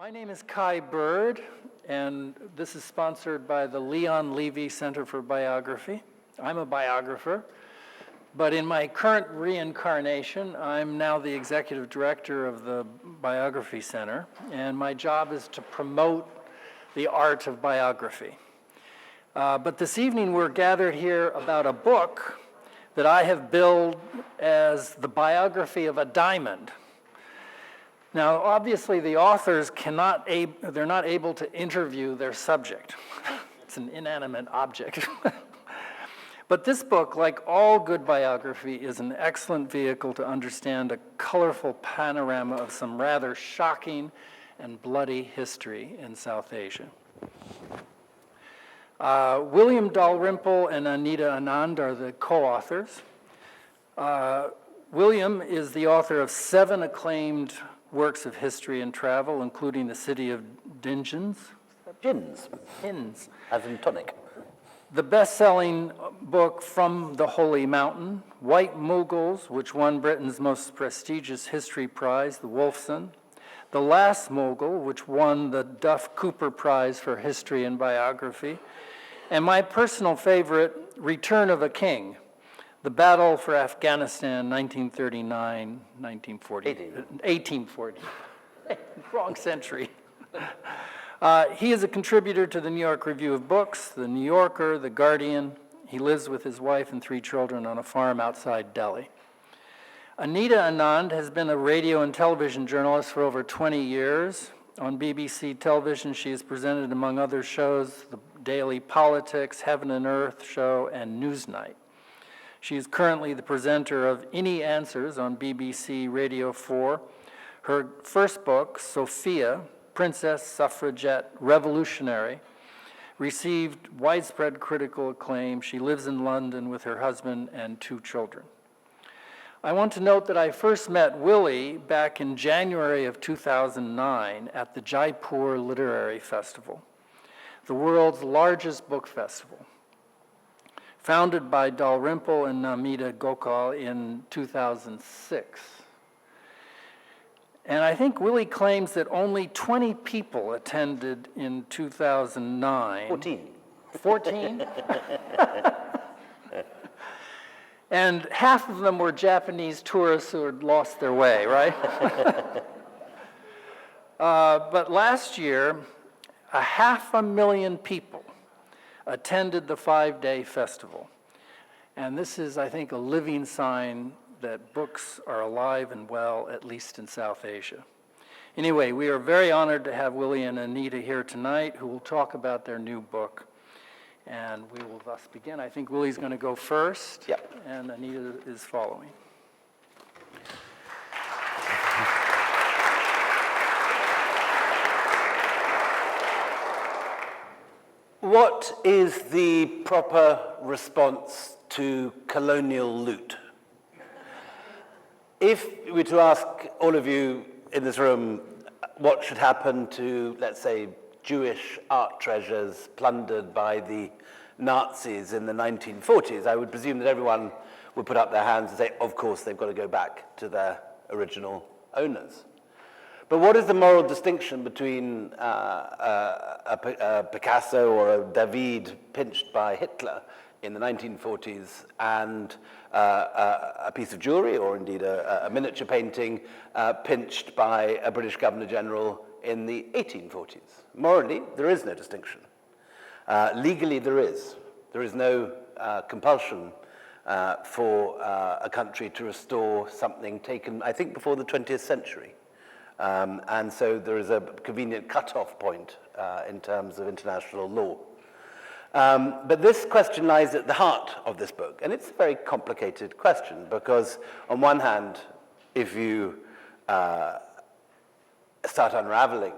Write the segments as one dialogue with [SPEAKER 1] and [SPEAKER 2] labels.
[SPEAKER 1] My name is Kai Bird, and this is sponsored by the Leon Levy Center for Biography. I'm a biographer, but in my current reincarnation, I'm now the executive director of the Biography Center, and my job is to promote the art of biography. But this evening, we're gathered here about a book that I have billed as the biography of a diamond. Now, obviously, the authors they're not able to interview their subject. It's an inanimate object. But this book, like all good biography, is an excellent vehicle to understand a colorful panorama of some rather shocking and bloody history in South Asia. William Dalrymple and Anita Anand are the co-authors. William is the author of 7 acclaimed works of history and travel, including The City of Dingens.
[SPEAKER 2] Gins, as in tonic.
[SPEAKER 1] The best-selling book From the Holy Mountain, White Mughals, which won Britain's most prestigious history prize, the Wolfson, The Last Mughal, which won the Duff Cooper Prize for History and Biography, and my personal favorite, Return of a King, The Battle for Afghanistan, 1939, 1840. Wrong century. He is a contributor to the New York Review of Books, the New Yorker, the Guardian. He lives with his wife and 3 children on a farm outside Delhi. Anita Anand has been a radio and television journalist for over 20 years. On BBC television, she has presented, among other shows, the Daily Politics, Heaven and Earth show, and Newsnight. She is currently the presenter of Any Answers on BBC Radio 4. Her first book, Sophia, Princess, Suffragette, Revolutionary, received widespread critical acclaim. She lives in London with her husband and 2 children. I want to note that I first met Willie back in January of 2009 at the Jaipur Literary Festival, the world's largest book festival. Founded by Dalrymple and Namita Gokal in 2006. And I think Willie claims that only 20 people attended in 2009. 14? And half of them were Japanese tourists who had lost their way, right? But last year, 500,000 people attended the 5-day festival. And this is, I think, a living sign that books are alive and well, at least in South Asia. Anyway, we are very honored to have Willie and Anita here tonight, who will talk about their new book. And we will thus begin. I think Willie's going to go first,
[SPEAKER 2] Yep.
[SPEAKER 1] And Anita is following.
[SPEAKER 2] What is the proper response to colonial loot? If we were to ask all of you in this room what should happen to, let's say, Jewish art treasures plundered by the Nazis in the 1940s, I would presume that everyone would put up their hands and say, of course, they've got to go back to their original owners. But what is the moral distinction between a Picasso or a David pinched by Hitler in the 1940s and a piece of jewelry, or indeed a miniature painting pinched by a British Governor-General in the 1840s? Morally, there is no distinction. Legally, there is. There is no compulsion for a country to restore something taken, I think, before the 20th century. And so there is a convenient cut-off point in terms of international law. But this question lies at the heart of this book, and it's a very complicated question because, on one hand, if you start unraveling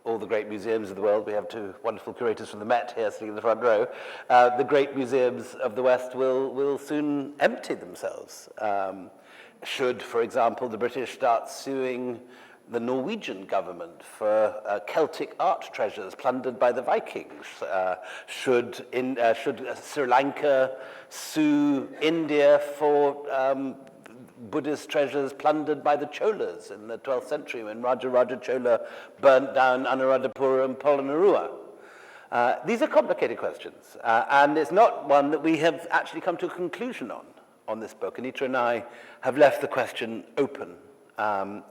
[SPEAKER 2] all the great museums of the world, we have 2 wonderful curators from the Met here sitting in the front row, the great museums of the West will soon empty themselves. Should, for example, the British start suing the Norwegian government for Celtic art treasures plundered by the Vikings? Should Sri Lanka sue India for Buddhist treasures plundered by the Cholas in the 12th century when Raja Chola burnt down Anuradhapura and Polonnaruwa. These are complicated questions, and it's not one that we have actually come to a conclusion on this book. Anita and I have left the question open. I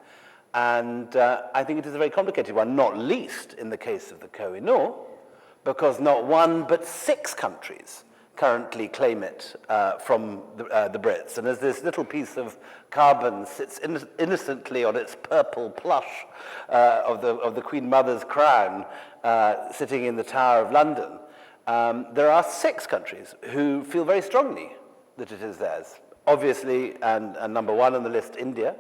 [SPEAKER 2] think it is a very complicated one, not least in the case of the Koh-i-Noor, because not one but 6 countries currently claim it from the Brits. And as this little piece of carbon sits innocently on its purple plush of the Queen Mother's crown sitting in the Tower of London, there are 6 countries who feel very strongly that it is theirs. Obviously, and number 1 on the list, India,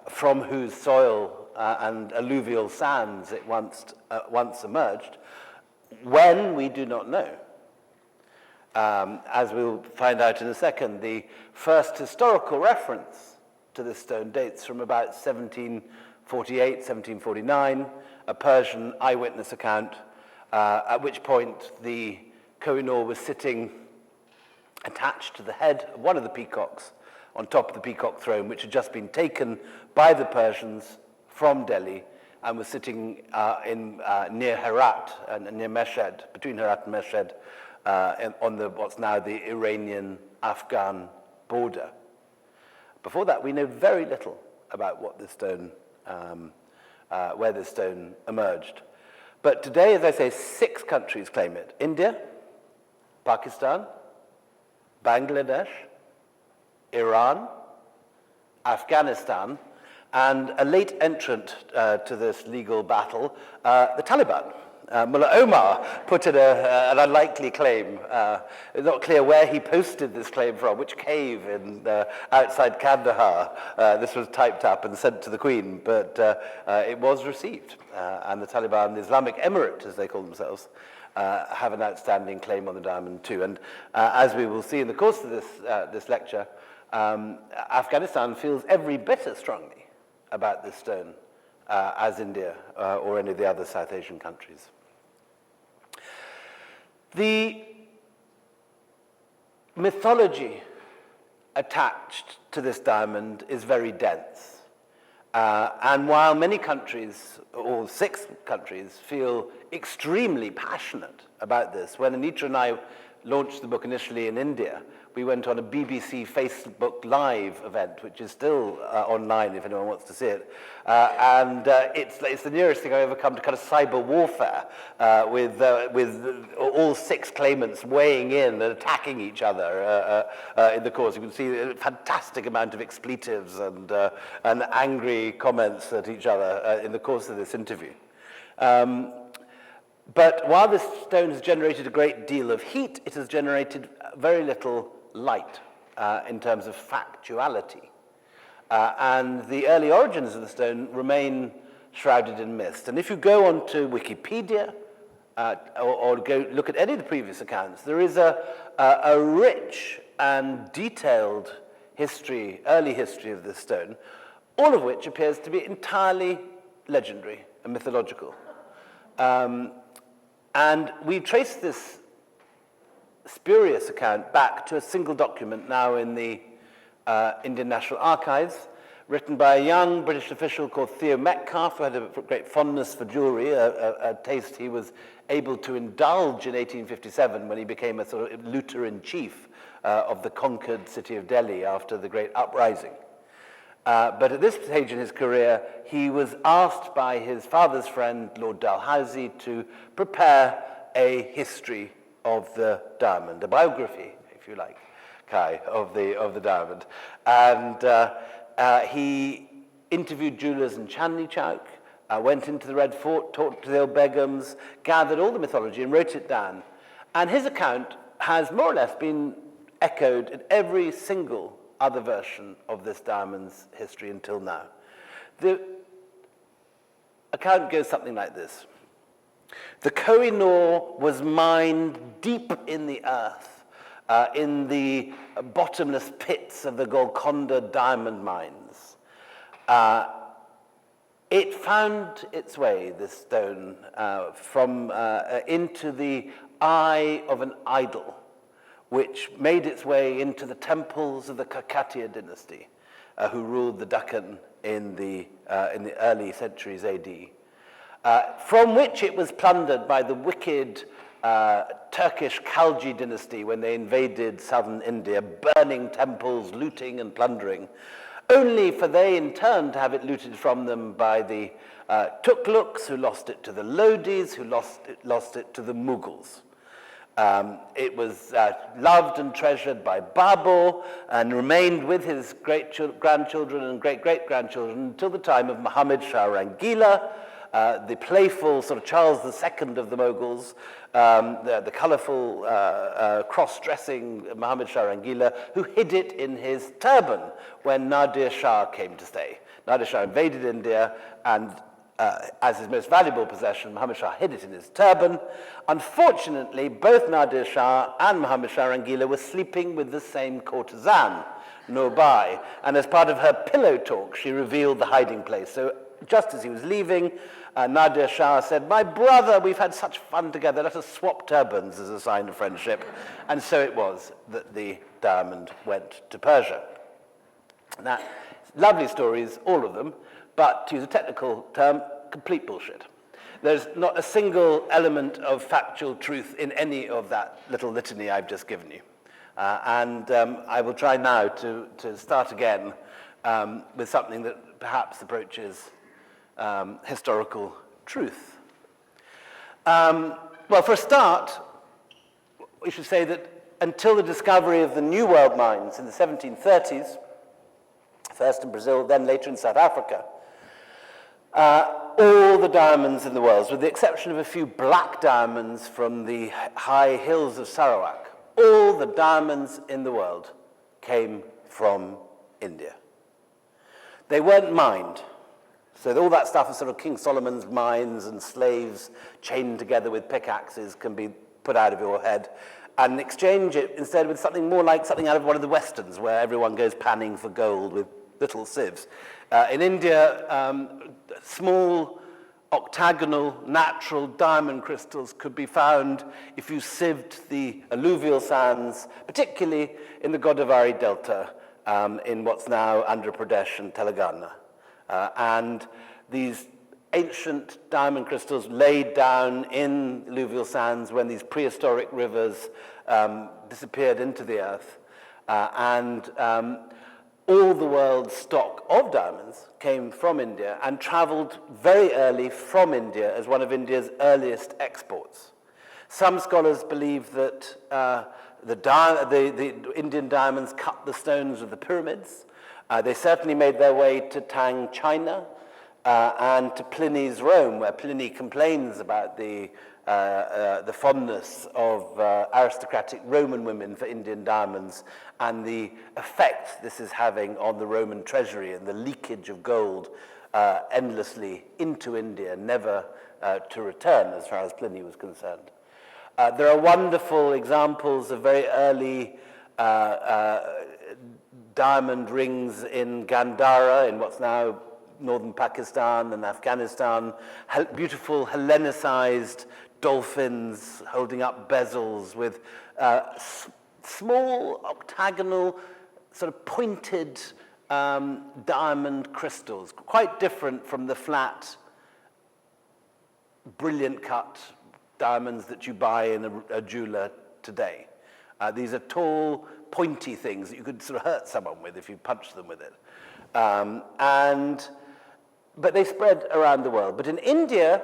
[SPEAKER 2] from whose soil and alluvial sands it once emerged. When, we do not know. As we'll find out in a second, the first historical reference to this stone dates from about 1748, 1749, a Persian eyewitness account, at which point the Koh-i-Noor was sitting attached to the head of one of the peacocks on top of the peacock throne, which had just been taken by the Persians from Delhi and was sitting near Herat and near Meshed, between Herat and Meshed, on what's now the Iranian-Afghan border. Before that, we know very little about what this stone, where this stone emerged. But today, as I say, 6 countries claim it: India, Pakistan, Bangladesh, Iran, Afghanistan, and a late entrant to this legal battle, the Taliban. Mullah Omar put in an unlikely claim. It's not clear where he posted this claim from, which cave outside Kandahar. This was typed up and sent to the Queen, but it was received. And the Taliban, the Islamic Emirate, as they call themselves, have an outstanding claim on the diamond too. And as we will see in the course of this lecture, Afghanistan feels every bit as strongly about this stone as India or any of the other South Asian countries. The mythology attached to this diamond is very dense. And while many countries, or 6 countries, feel extremely passionate about this, when Anita and I launched the book initially in India, we went on a BBC Facebook Live event, which is still online if anyone wants to see it. It's the nearest thing I've ever come to kind of cyber warfare with all 6 claimants weighing in and attacking each other in the course. You can see a fantastic amount of expletives and angry comments at each other in the course of this interview. But while this stone has generated a great deal of heat, it has generated very little light in terms of factuality. And the early origins of the stone remain shrouded in mist. And if you go onto Wikipedia or go look at any of the previous accounts, there is a rich and detailed history, early history of this stone, all of which appears to be entirely legendary and mythological. And we trace this spurious account back to a single document now in the Indian National Archives, written by a young British official called Theo Metcalfe, who had a great fondness for jewelry, a taste he was able to indulge in 1857 when he became a sort of looter-in-chief of the conquered city of Delhi after the great uprising. But at this stage in his career, he was asked by his father's friend, Lord Dalhousie, to prepare a history of the diamond, a biography, if you like, Kai, of the diamond. And he interviewed jewelers in Chandni Chowk, went into the Red Fort, talked to the old Begums, gathered all the mythology and wrote it down. And his account has more or less been echoed in every single other version of this diamond's history until now. The account goes something like this. The Koh-i-Noor was mined deep in the earth, in the bottomless pits of the Golconda diamond mines. It found its way, this stone, into the eye of an idol, which made its way into the temples of the Kakatiya dynasty, who ruled the Deccan in the early centuries AD, from which it was plundered by the wicked Turkish Khalji dynasty when they invaded southern India, burning temples, looting and plundering, only for they in turn to have it looted from them by the Tughlaqs, who lost it to the Lodis, who lost it to the Mughals. It was loved and treasured by Babur and remained with his grandchildren and great-great-grandchildren until the time of Muhammad Shah Rangila, the playful sort of Charles II of the Mughals, the colourful, cross-dressing Muhammad Shah Rangila, who hid it in his turban when Nadir Shah came to stay. Nadir Shah invaded India, and as his most valuable possession, Muhammad Shah hid it in his turban. Unfortunately, both Nadir Shah and Muhammad Shah Rangila were sleeping with the same courtesan, Nobai, and as part of her pillow talk, she revealed the hiding place. So just as he was leaving, Nadir Shah said, "My brother, we've had such fun together, let us swap turbans as a sign of friendship." And so it was that the diamond went to Persia. Now, lovely stories, all of them, but to use a technical term, complete bullshit. There's not a single element of factual truth in any of that little litany I've just given you. I will try now to start again with something that perhaps approaches historical truth. Well, for a start, we should say that until the discovery of the New World mines in the 1730s, first in Brazil, then later in South Africa, all the diamonds in the world, with the exception of a few black diamonds from the high hills of Sarawak, all the diamonds in the world came from India. They weren't mined. So all that stuff of sort of King Solomon's mines and slaves chained together with pickaxes can be put out of your head, and exchange it instead with something more like something out of one of the westerns where everyone goes panning for gold with little sieves. In India, small octagonal natural diamond crystals could be found if you sieved the alluvial sands, particularly in the Godavari Delta in what's now Andhra Pradesh and Telangana. And these ancient diamond crystals laid down in alluvial sands when these prehistoric rivers disappeared into the earth. All the world's stock of diamonds came from India and traveled very early from India as one of India's earliest exports. Some scholars believe that the Indian diamonds cut the stones of the pyramids. They certainly made their way to Tang, China, and to Pliny's Rome, where Pliny complains about the fondness of aristocratic Roman women for Indian diamonds and the effect this is having on the Roman treasury and the leakage of gold endlessly into India, never to return as far as Pliny was concerned. There are wonderful examples of very early diamond rings in Gandhara, in what's now northern Pakistan and Afghanistan, beautiful Hellenicized dolphins holding up bezels with small octagonal sort of pointed diamond crystals, quite different from the flat, brilliant cut diamonds that you buy in a jeweler today. These are tall, pointy things that you could sort of hurt someone with if you punched them with it. But they spread around the world. But in India,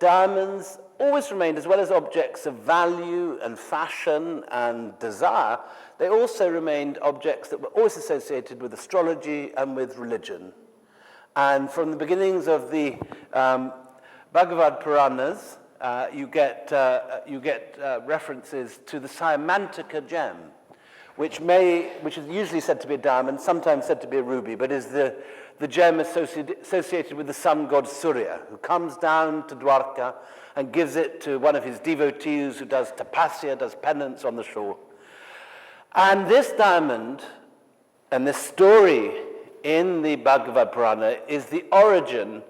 [SPEAKER 2] diamonds always remained, as well as objects of value and fashion and desire, they also remained objects that were always associated with astrology and with religion. And from the beginnings of the Bhagavad Puranas, you get references to the Syamantika gem, which is usually said to be a diamond, sometimes said to be a ruby, but is the gem associated with the sun god Surya, who comes down to Dwarka and gives it to one of his devotees who does tapasya, does penance on the shore. And this diamond and this story in the Bhagavad Purana is the origin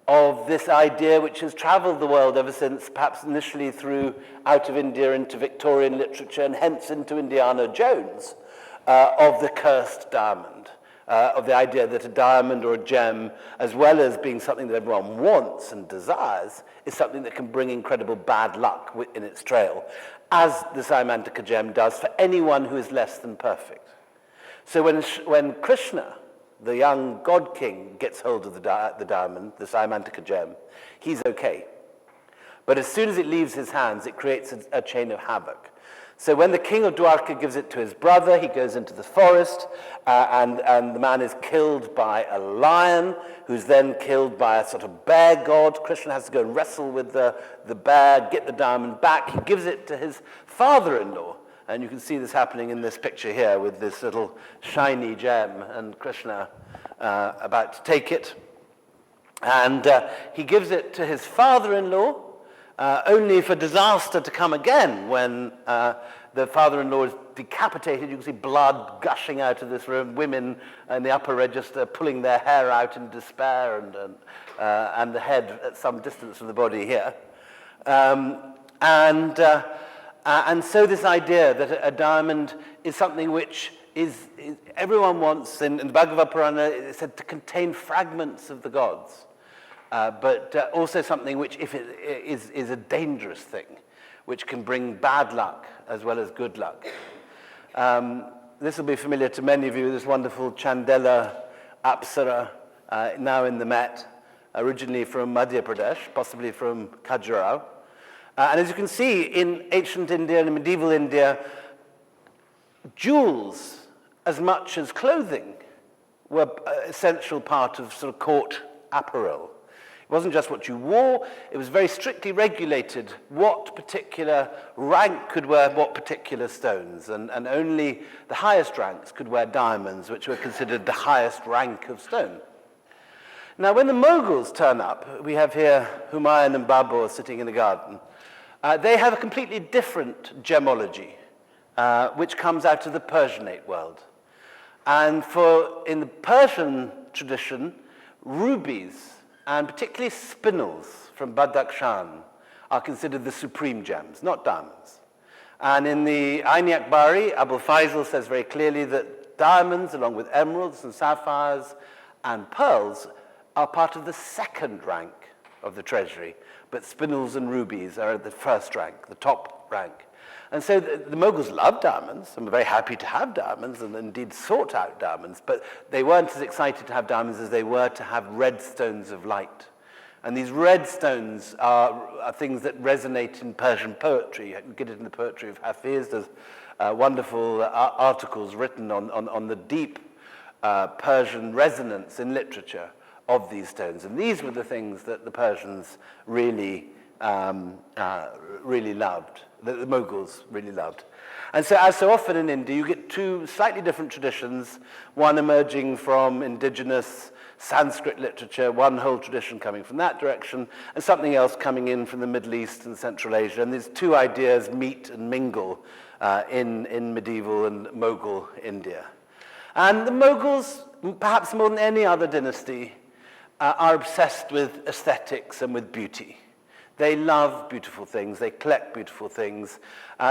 [SPEAKER 2] of this idea which has traveled the world ever since, perhaps initially through out of India into Victorian literature and hence into Indiana Jones, of the cursed diamond, of the idea that a diamond or a gem, as well as being something that everyone wants and desires, is something that can bring incredible bad luck in its trail, as the Saimantika gem does for anyone who is less than perfect. So when Krishna, the young god king, gets hold of the diamond, the Saimantika gem, he's okay. But as soon as it leaves his hands, it creates a chain of havoc. So when the king of Dwarka gives it to his brother, he goes into the forest, and the man is killed by a lion, who's then killed by a sort of bear god. Krishna has to go and wrestle with the bear, get the diamond back. He gives it to his father-in-law. And you can see this happening in this picture here with this little shiny gem and Krishna about to take it. And he gives it to his father-in-law, only for disaster to come again when the father-in-law is decapitated. You can see blood gushing out of this room, women in the upper register pulling their hair out in despair, and the head at some distance from the body here. And so this idea that a diamond is something which is everyone wants, in the Bhagavad Purana, it's said to contain fragments of the gods, but also something which, if it is a dangerous thing, which can bring bad luck as well as good luck. This will be familiar to many of you, this wonderful Chandela Apsara, now in the Met, originally from Madhya Pradesh, possibly from Khajuraho. And as you can see, in ancient India and medieval India, jewels, as much as clothing, were an essential part of sort of court apparel. It wasn't just what you wore, it was very strictly regulated what particular rank could wear what particular stones, and only the highest ranks could wear diamonds, which were considered the highest rank of stone. Now, when the Mughals turn up, we have here Humayun and Babur sitting in the garden. They have a completely different gemology, which comes out of the Persianate world. And in the Persian tradition, rubies, and particularly spinels from Badakhshan, are considered the supreme gems, not diamonds. And in the Ain Akbari, Abul Faisal says very clearly that diamonds, along with emeralds and sapphires and pearls, are part of the second rank of the treasury, but spinels and rubies are the first rank, the top rank. And so the Mughals loved diamonds and were very happy to have diamonds and indeed sought out diamonds, but they weren't as excited to have diamonds as they were to have red stones of light. And these red stones are things that resonate in Persian poetry. You can get it in the poetry of Hafiz. There's wonderful articles written on the deep Persian resonance in literature of these stones. And these were the things that the Persians really loved, that the Mughals really loved. And so, as so often in India, you get two slightly different traditions, one emerging from indigenous Sanskrit literature, one whole tradition coming from that direction, and something else coming in from the Middle East and Central Asia. And these two ideas meet and mingle in medieval and Mughal India. And the Mughals, perhaps more than any other dynasty, are obsessed with aesthetics and with beauty. They love beautiful things, they collect beautiful things.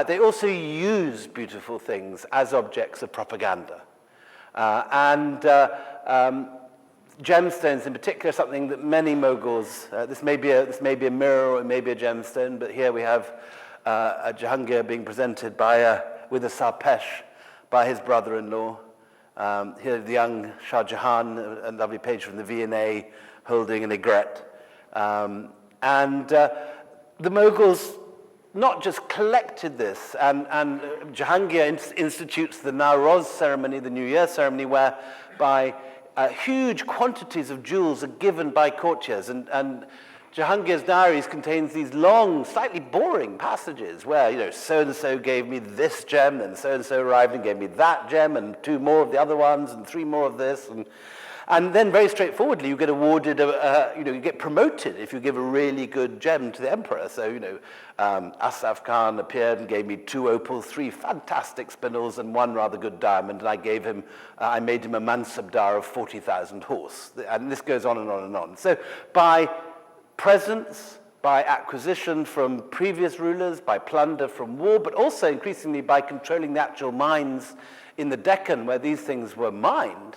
[SPEAKER 2] They also use beautiful things as objects of propaganda. Gemstones in particular, something that many Mughals, this may be a mirror or it may be a gemstone, but here we have a Jahangir being presented with a sarpesh by his brother-in-law. Here the young Shah Jahan, a lovely page from the V&A, holding an aigrette. The Mughals not just collected this, and Jahangir institutes the Nowroz ceremony, the New Year ceremony, whereby huge quantities of jewels are given by courtiers. And Jahangir's diaries contains these long, slightly boring passages where, so-and-so gave me this gem, and so-and-so arrived and gave me that gem, and 2 more of the other ones, and 3 more of this. And then very straightforwardly, you get awarded, you get promoted if you give a really good gem to the emperor. So, Asaf Khan appeared and gave me 2 opals, 3 fantastic spinels, and 1 rather good diamond. And I made him a mansabdar of 40,000 horse. And this goes on and on and on. So by presence, by acquisition from previous rulers, by plunder from war, but also increasingly by controlling the actual mines in the Deccan where these things were mined,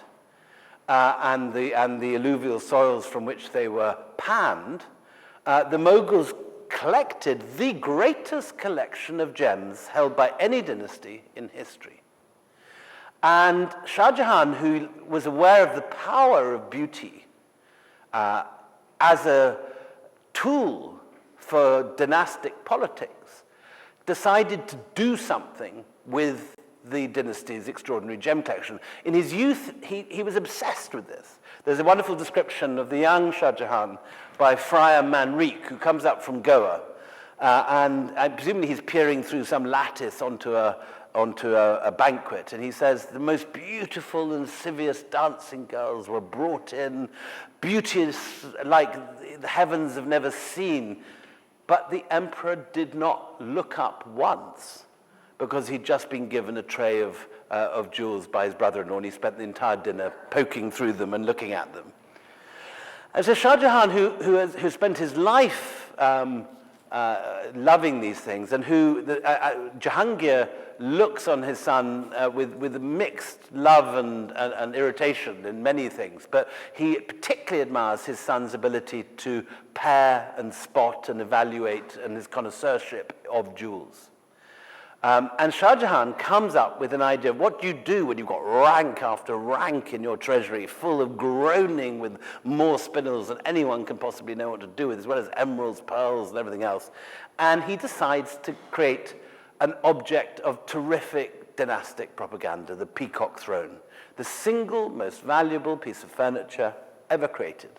[SPEAKER 2] and the alluvial soils from which they were panned, the Mughals collected the greatest collection of gems held by any dynasty in history. And Shah Jahan, who was aware of the power of beauty as a tool for dynastic politics, decided to do something with the dynasty's extraordinary gem collection. In his youth, he was obsessed with this. There's a wonderful description of the young Shah Jahan by Friar Manrique, who comes up from Goa, and presumably he's peering through some lattice onto a banquet, and he says, the most beautiful and lascivious dancing girls were brought in, beauteous like the heavens have never seen, but the emperor did not look up once, because he'd just been given a tray of jewels by his brother-in-law, and he spent the entire dinner poking through them and looking at them. And so Shah Jahan, who spent his life loving these things, and Jahangir looks on his son with a mixed love and irritation in many things, but he particularly admires his son's ability to pair and spot and evaluate and his connoisseurship of jewels. And Shah Jahan comes up with an idea of what you do when you've got rank after rank in your treasury, full of groaning with more spinels than anyone can possibly know what to do with, as well as emeralds, pearls, and everything else. And he decides to create an object of terrific dynastic propaganda, the peacock throne, the single most valuable piece of furniture ever created.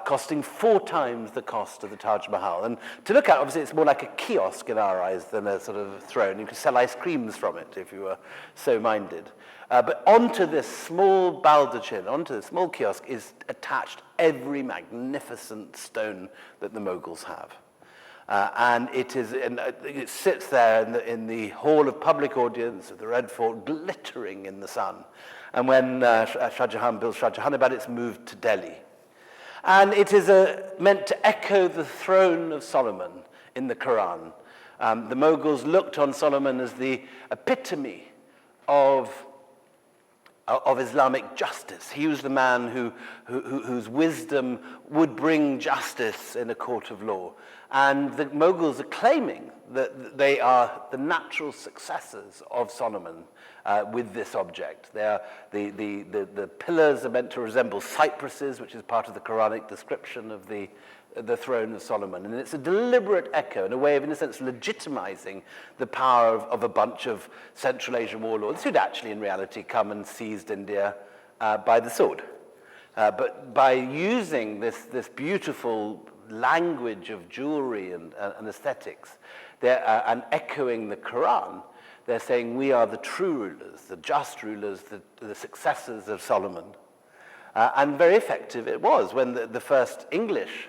[SPEAKER 2] Costing 4 times the cost of the Taj Mahal. And to look at, obviously, it's more like a kiosk in our eyes than a sort of throne. You could sell ice creams from it if you were so minded. But onto this small baldachin, onto this small kiosk, is attached every magnificent stone that the Mughals have. And it sits there in the hall of public audience of the Red Fort, glittering in the sun. And when Shah Jahan builds Shah Jahanabad, it's moved to Delhi. And it is meant to echo the throne of Solomon in the Quran. The Mughals looked on Solomon as the epitome of Islamic justice. He was the man whose wisdom would bring justice in a court of law. And the Mughals are claiming that they are the natural successors of Solomon with this object. The pillars are meant to resemble cypresses, which is part of the Quranic description of the throne of Solomon. And it's a deliberate echo, in a way of, in a sense, legitimizing the power of a bunch of Central Asian warlords who'd actually, in reality, come and seized India by the sword. But by using this beautiful language of jewelry and aesthetics, and echoing the Quran, they're saying we are the true rulers, the just rulers, the successors of Solomon. And very effective it was when the first English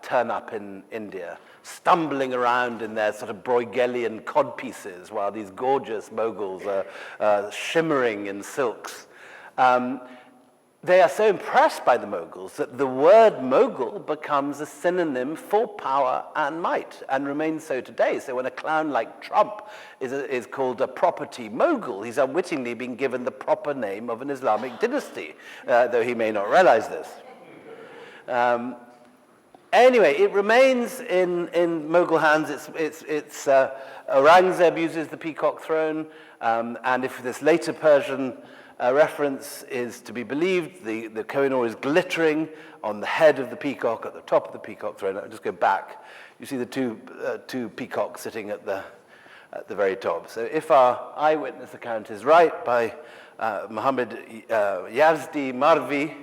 [SPEAKER 2] turn up in India, stumbling around in their sort of Bruegelian codpieces while these gorgeous Mughals are shimmering in silks. They are so impressed by the Mughals that the word Mughal becomes a synonym for power and might, and remains so today. So when a clown like Trump is called a property Mughal, he's unwittingly been given the proper name of an Islamic dynasty, though he may not realize this. Anyway, it remains in Mughal hands. Aurangzeb uses the peacock throne, and if this later Persian reference is to be believed, the Koh-i-Noor is glittering on the head of the peacock, at the top of the peacock throne. I'll just go back. You see the two peacocks sitting at the very top. So if our eyewitness account is right, by Muhammad Yazdi Marvi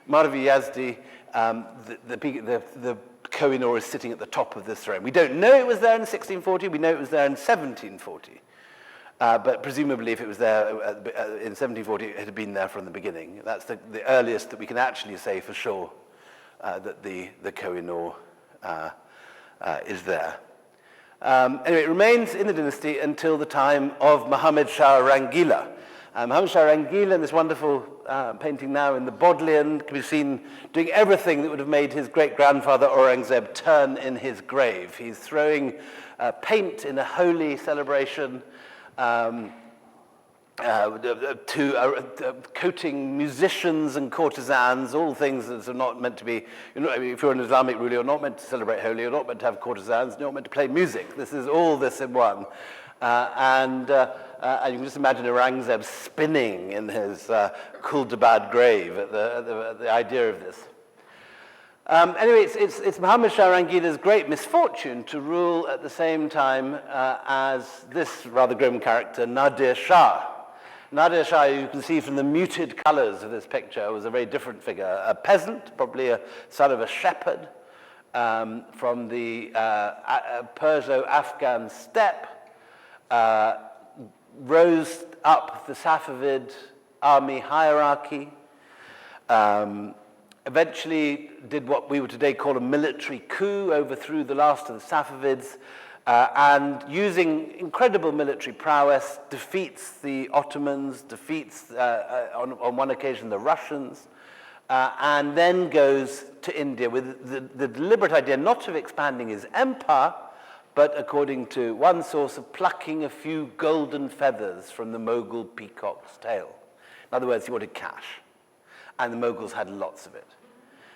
[SPEAKER 2] Yazdi, the Koh-i-Noor is sitting at the top of this throne. We don't know it was there in 1640. We know it was there in 1740. But presumably, if it was there in 1740, it had been there from the beginning. That's the earliest that we can actually say for sure that the Koh-i-Noor is there. Anyway, it remains in the dynasty until the time of Muhammad Shah Rangila. Muhammad Shah Rangila, in this wonderful painting now in the Bodleian, can be seen doing everything that would have made his great-grandfather Aurangzeb turn in his grave. He's throwing paint in a holy celebration, coating musicians and courtesans, all things that are not meant to be, if you're an Islamic ruler, you're not meant to celebrate holy, you're not meant to have courtesans, you're not meant to play music. This is all this in one. And you can just imagine Aurangzeb spinning in his Kuldabad grave at the idea of this. Anyway, it's Muhammad Shah Rangila's great misfortune to rule at the same time as this rather grim character, Nadir Shah. Nadir Shah, you can see from the muted colors of this picture, was a very different figure. A peasant, probably a son of a shepherd, from the Perso-Afghan steppe, rose up the Safavid army hierarchy, eventually did what we would today call a military coup, overthrew the last of the Safavids, and using incredible military prowess, defeats the Ottomans, defeats, on one occasion, the Russians, and then goes to India with the deliberate idea not of expanding his empire, but according to one source, of plucking a few golden feathers from the Mughal peacock's tail. In other words, he wanted cash, and the Mughals had lots of it.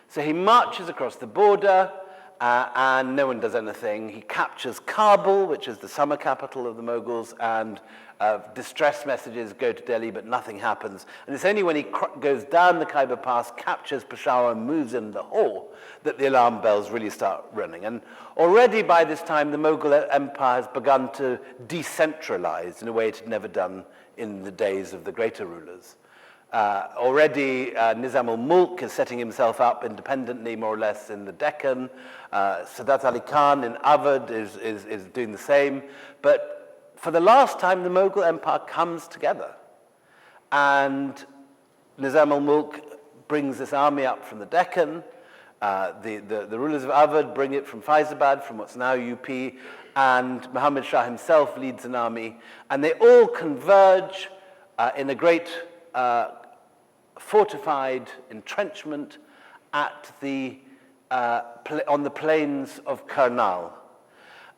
[SPEAKER 2] So he marches across the border, and no one does anything. He captures Kabul, which is the summer capital of the Mughals, and distress messages go to Delhi, but nothing happens. And it's only when he goes down the Khyber Pass, captures Peshawar, and moves in Lahore, that the alarm bells really start ringing. And already by this time, the Mughal Empire has begun to decentralize in a way it had never done in the days of the greater rulers. Already, Nizam al-Mulk is setting himself up independently, more or less, in the Deccan. Sadat Ali Khan in Awadh is doing the same. But for the last time, the Mughal Empire comes together. And Nizam al-Mulk brings this army up from the Deccan. The rulers of Awadh bring it from Faizabad, from what's now UP. And Muhammad Shah himself leads an army. And they all converge in a great fortified entrenchment at on the plains of Karnal.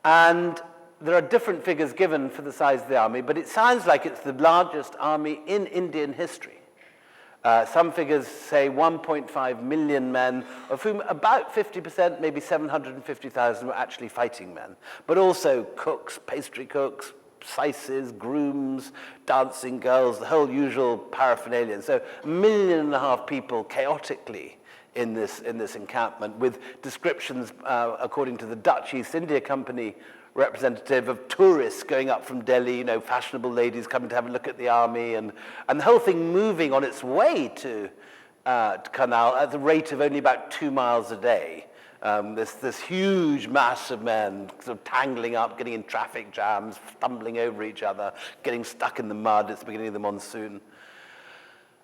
[SPEAKER 2] And there are different figures given for the size of the army, but it sounds like it's the largest army in Indian history. Some figures say 1.5 million men, of whom about 50%, maybe 750,000, were actually fighting men, but also cooks, pastry cooks, syces, grooms, dancing girls, the whole usual paraphernalia. And so 1.5 million people chaotically in this encampment, with descriptions, according to the Dutch East India Company representative, of tourists going up from Delhi, fashionable ladies coming to have a look at the army, and the whole thing moving on its way to Karnal at the rate of only about 2 miles a day. This huge mass of men sort of tangling up, getting in traffic jams, stumbling over each other, getting stuck in the mud. It's the beginning of the monsoon.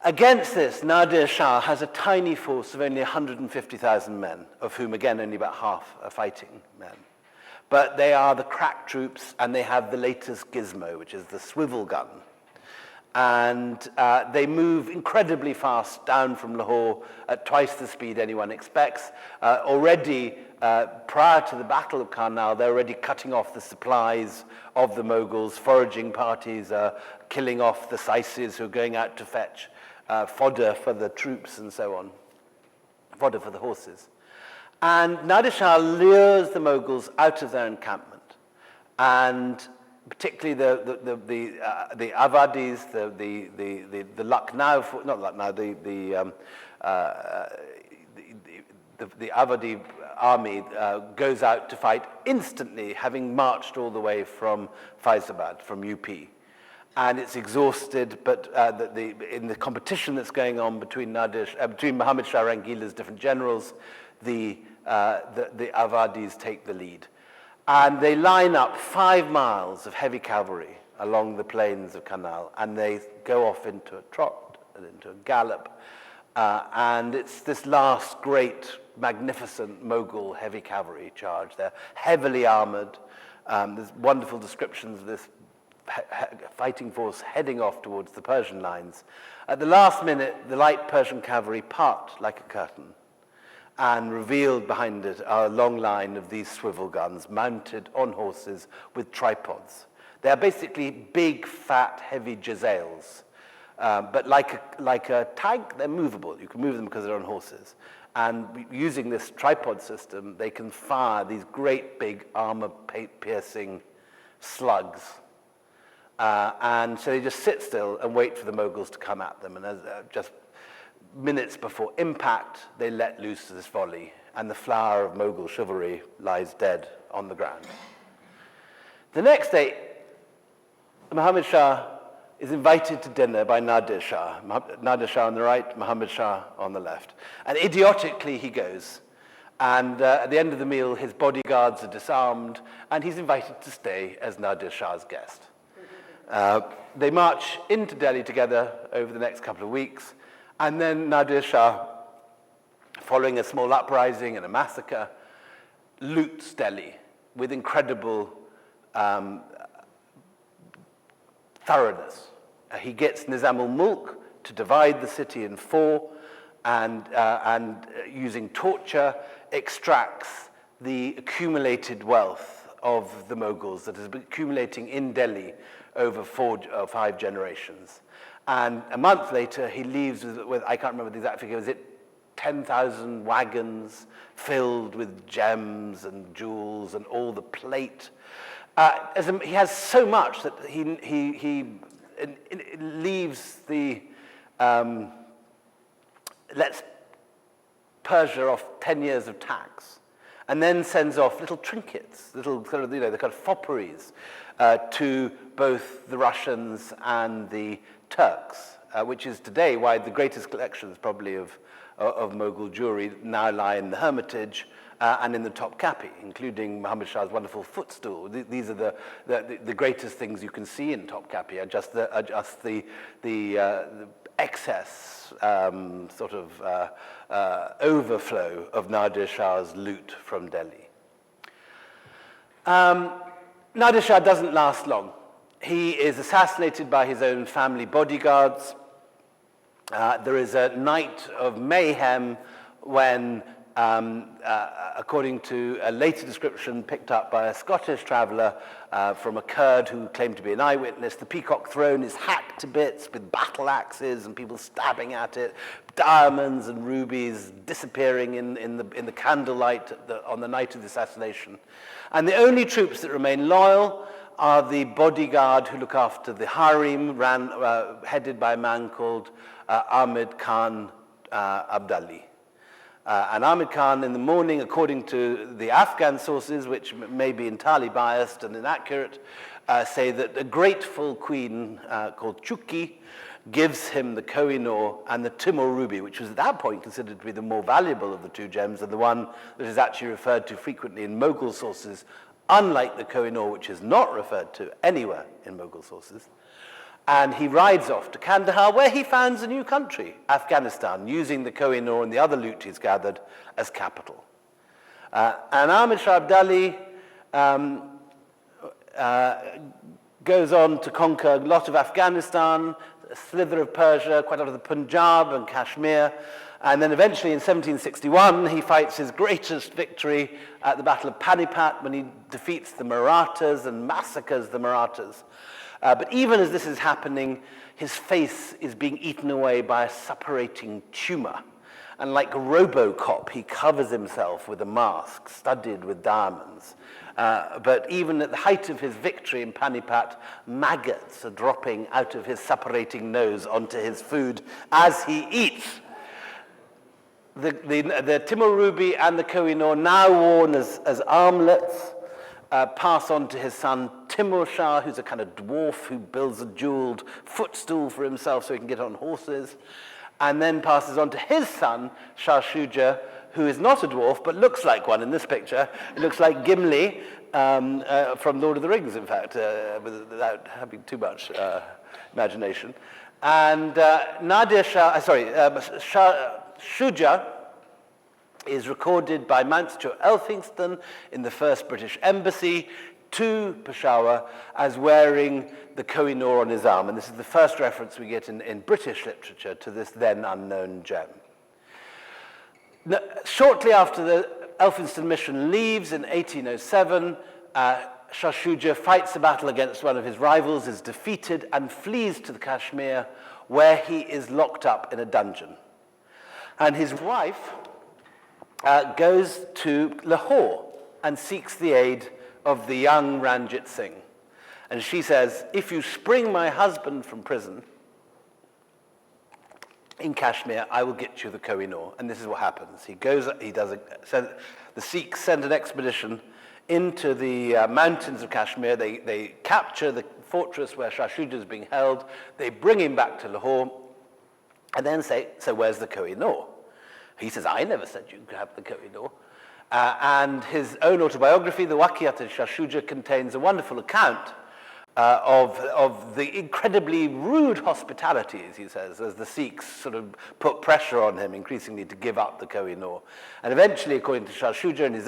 [SPEAKER 2] Against this, Nadir Shah has a tiny force of only 150,000 men, of whom, again, only about half are fighting men. But they are the crack troops, and they have the latest gizmo, which is the swivel gun. And they move incredibly fast down from Lahore at twice the speed anyone expects. Already, prior to the Battle of Karnal, they're already cutting off the supplies of the Mughals. Foraging parties are killing off the syces who are going out to fetch fodder for the troops and so on, fodder for the horses. And Nadir Shah lures the Mughals out of their encampment, and particularly the Awadis, the Lucknow, not Lucknow, the Awadhi army goes out to fight instantly, having marched all the way from Faizabad, from UP. and it's exhausted, but in the competition that's going on between Muhammad Shah Rangila's different generals, the Awadis take the lead. And they line up 5 miles of heavy cavalry along the plains of Karnal, and they go off into a trot and into a gallop. And it's this last great, magnificent Mughal heavy cavalry charge. They're heavily armored. There's wonderful descriptions of this fighting force heading off towards the Persian lines. At the last minute, the light Persian cavalry part like a curtain, and revealed behind it a long line of these swivel guns mounted on horses with tripods. They are basically big, fat, heavy jezails. But like a tank, they're movable. You can move them because they're on horses. And using this tripod system, they can fire these great big armor-piercing slugs. And so they just sit still and wait for the Mughals to come at them. And just minutes before impact, they let loose this volley, and the flower of Mughal chivalry lies dead on the ground. The next day, Muhammad Shah is invited to dinner by Nadir Shah. Nadir Shah on the right, Muhammad Shah on the left. And idiotically he goes. And at the end of the meal, his bodyguards are disarmed, and he's invited to stay as Nadir Shah's guest. They march into Delhi together over the next couple of weeks, and then Nadir Shah, following a small uprising and a massacre, loots Delhi with incredible thoroughness. He gets Nizam ul-Mulk to divide the city in 4, and using torture, extracts the accumulated wealth of the Mughals that has been accumulating in Delhi over 4 or 5 generations. And a month later, he leaves with I can't remember the exact figure, was it 10,000 wagons filled with gems and jewels and all the plate. He has so much that he leaves the, lets Persia off 10 years of tax, and then sends off little trinkets, little sort of, the kind of fopperies to both the Russians and the Turks, which is today why the greatest collections probably of Mughal jewelry now lie in the Hermitage and in the Topkapi, including Muhammad Shah's wonderful footstool. These are the greatest things you can see in Topkapi, are just the excess overflow of Nadir Shah's loot from Delhi. Nadir Shah doesn't last long. He is assassinated by his own family bodyguards. There is a night of mayhem when, according to a later description picked up by a Scottish traveller from a Kurd who claimed to be an eyewitness, the Peacock Throne is hacked to bits with battle axes and people stabbing at it, diamonds and rubies disappearing in the candlelight on the night of the assassination. And the only troops that remain loyal are the bodyguard who look after the harem, headed by a man called Ahmed Khan Abdali. And Ahmed Khan in the morning, according to the Afghan sources, which may be entirely biased and inaccurate, say that a grateful queen called Chukki gives him the Koh-i-Noor and the Timur ruby, which was at that point considered to be the more valuable of the 2 gems, and the one that is actually referred to frequently in Mughal sources, unlike the Koh-i-Noor, which is not referred to anywhere in Mughal sources. And he rides off to Kandahar, where he founds a new country, Afghanistan, using the Koh-i-Noor and the other loot he's gathered as capital. And Ahmed Shah Abdali goes on to conquer a lot of Afghanistan, a slither of Persia, quite a lot of the Punjab and Kashmir. And then eventually in 1761, he fights his greatest victory at the Battle of Panipat when he defeats the Marathas and massacres the Marathas. But even as this is happening, his face is being eaten away by a suppurating tumor. And like Robocop, he covers himself with a mask studded with diamonds. But even at the height of his victory in Panipat, maggots are dropping out of his suppurating nose onto his food as he eats. The Timur ruby and the Koh-i-Noor, now worn as armlets, pass on to his son Timur Shah, who's a kind of dwarf who builds a jeweled footstool for himself so he can get on horses, and then passes on to his son Shah Shuja, who is not a dwarf but looks like one in this picture. It looks like Gimli from Lord of the Rings, in fact, without having too much imagination. And Shah Shuja is recorded by Mount Stuart Elphinstone in the first British embassy to Peshawar as wearing the Koh-i-Noor on his arm. And this is the first reference we get in British literature to this then unknown gem. Now, shortly after the Elphinstone mission leaves in 1807, Shah Shuja fights a battle against one of his rivals, is defeated, and flees to the Kashmir, where he is locked up in a dungeon. And his wife goes to Lahore and seeks the aid of the young Ranjit Singh. And she says, if you spring my husband from prison in Kashmir, I will get you the Koh-i-Noor. And this is what happens. The Sikhs send an expedition into the mountains of Kashmir. They capture the fortress where Shah Shuja is being held. They bring him back to Lahore and then say, so where's the Koh-i-Noor? He says, I never said you could have the Koh-i-Noor. And his own autobiography, the Waqiyat-e-Shah Shuja, contains a wonderful account of the incredibly rude hospitality, as he says, as the Sikhs sort of put pressure on him increasingly to give up the Koh-i-Noor. And eventually, according to Shah Shuja in his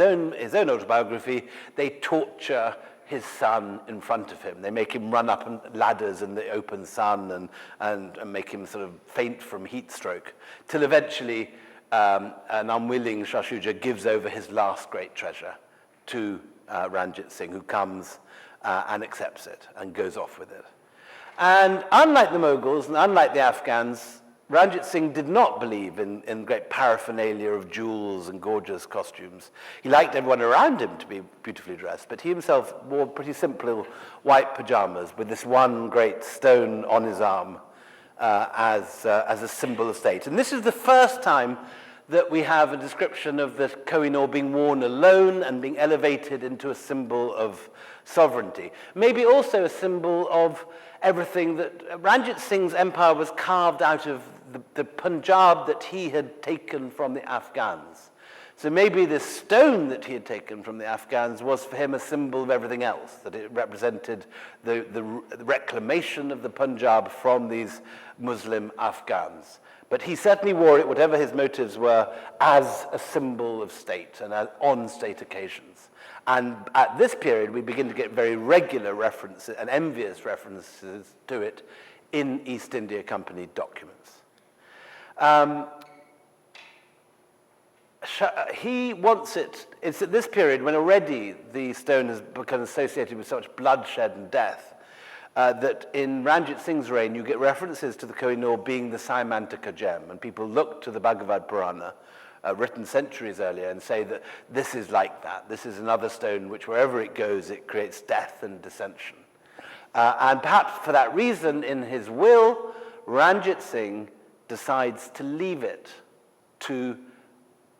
[SPEAKER 2] own autobiography, they torture his son in front of him. They make him run up ladders in the open sun and make him sort of faint from heat stroke, till eventually an unwilling Shah Shuja gives over his last great treasure to Ranjit Singh, who comes and accepts it and goes off with it. And unlike the Mughals and unlike the Afghans, Ranjit Singh did not believe in great paraphernalia of jewels and gorgeous costumes. He liked everyone around him to be beautifully dressed, but he himself wore pretty simple white pajamas with this one great stone on his arm as a symbol of state. And this is the first time that we have a description of the Koh-i-Noor being worn alone and being elevated into a symbol of sovereignty. Maybe also a symbol of everything that Ranjit Singh's empire was carved out of the Punjab that he had taken from the Afghans. So maybe this stone that he had taken from the Afghans was for him a symbol of everything else, that it represented the reclamation of the Punjab from these Muslim Afghans. But he certainly wore it, whatever his motives were, as a symbol of state and on state occasions. And at this period, we begin to get very regular references and envious references to it in East India Company documents. He wants it's at this period when already the stone has become associated with so much bloodshed and death, that in Ranjit Singh's reign, you get references to the Koh-i-Noor being the Saimantika gem, and people look to the Bhagavad Purana, written centuries earlier, and say that this is like that. This is another stone which, wherever it goes, it creates death and dissension. And perhaps for that reason, in his will, Ranjit Singh decides to leave it to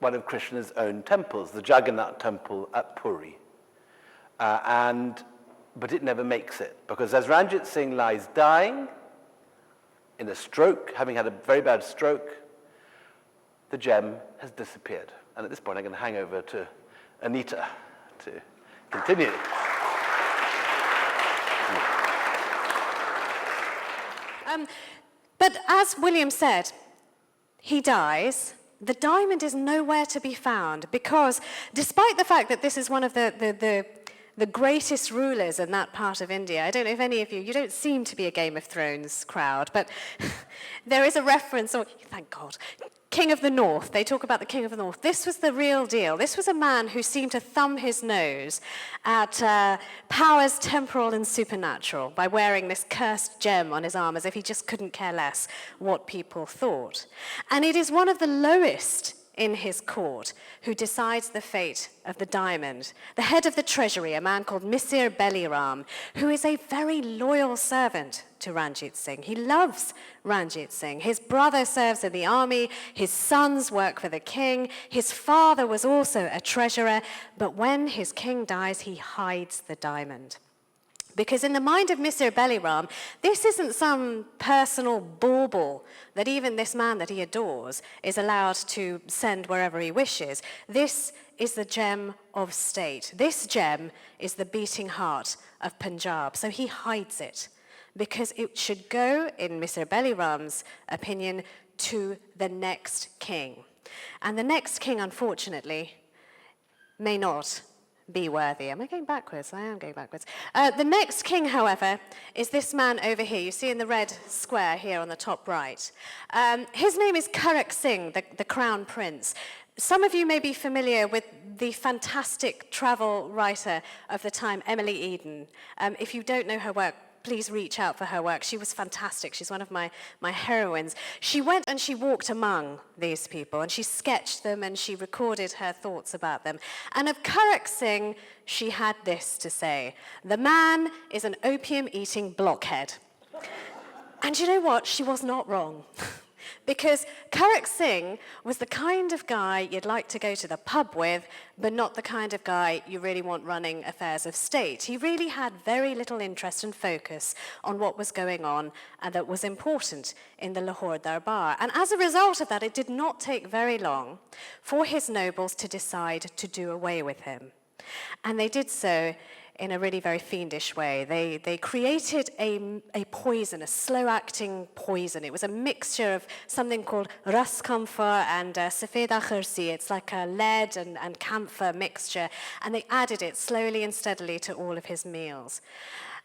[SPEAKER 2] one of Krishna's own temples, the Jagannath temple at Puri. But it never makes it, because as Ranjit Singh lies dying in a stroke, having had a very bad stroke, the gem has disappeared. And at this point, I'm going to hang over to Anita to continue.
[SPEAKER 3] But as William said, he dies. The diamond is nowhere to be found, because despite the fact that this is one of the greatest rulers in that part of India, I don't know if any of you don't seem to be a Game of Thrones crowd, but there is a reference, thank God, King of the North. They talk about the King of the North. This was the real deal. This was a man who seemed to thumb his nose at powers temporal and supernatural by wearing this cursed gem on his arm as if he just couldn't care less what people thought. And it is one of the lowest in his court who decides the fate of the diamond. The head of the treasury, a man called Misir Beliram, who is a very loyal servant to Ranjit Singh. He loves Ranjit Singh. His brother serves in the army. His sons work for the king. His father was also a treasurer. But when his king dies, he hides the diamond. Because in the mind of Misir Beliram, this isn't some personal bauble that even this man that he adores is allowed to send wherever he wishes. This is the gem of state. This gem is the beating heart of Punjab. So he hides it because it should go, in Misir Beliram's opinion, to the next king. And the next king, unfortunately, may not be worthy. Am I going backwards? I am going backwards. The next king, however, is this man over here. You see in the red square here on the top right. His name is Karak Singh, the Crown Prince. Some of you may be familiar with the fantastic travel writer of the time, Emily Eden. If you don't know her work, please reach out for her work. She was fantastic. She's one of my heroines. She went and she walked among these people, and she sketched them, and she recorded her thoughts about them. And of Karak Singh, she had this to say: the man is an opium-eating blockhead. And you know what? She was not wrong. Because Karak Singh was the kind of guy you'd like to go to the pub with, but not the kind of guy you really want running affairs of state. He really had very little interest and focus on what was going on and that was important in the Lahore Darbar. And as a result of that, it did not take very long for his nobles to decide to do away with him. And they did so in a really very fiendish way. They created a poison, a slow-acting poison. It was a mixture of something called ras camphor and safeda khirsi. It's like a lead and camphor mixture, and they added it slowly and steadily to all of his meals.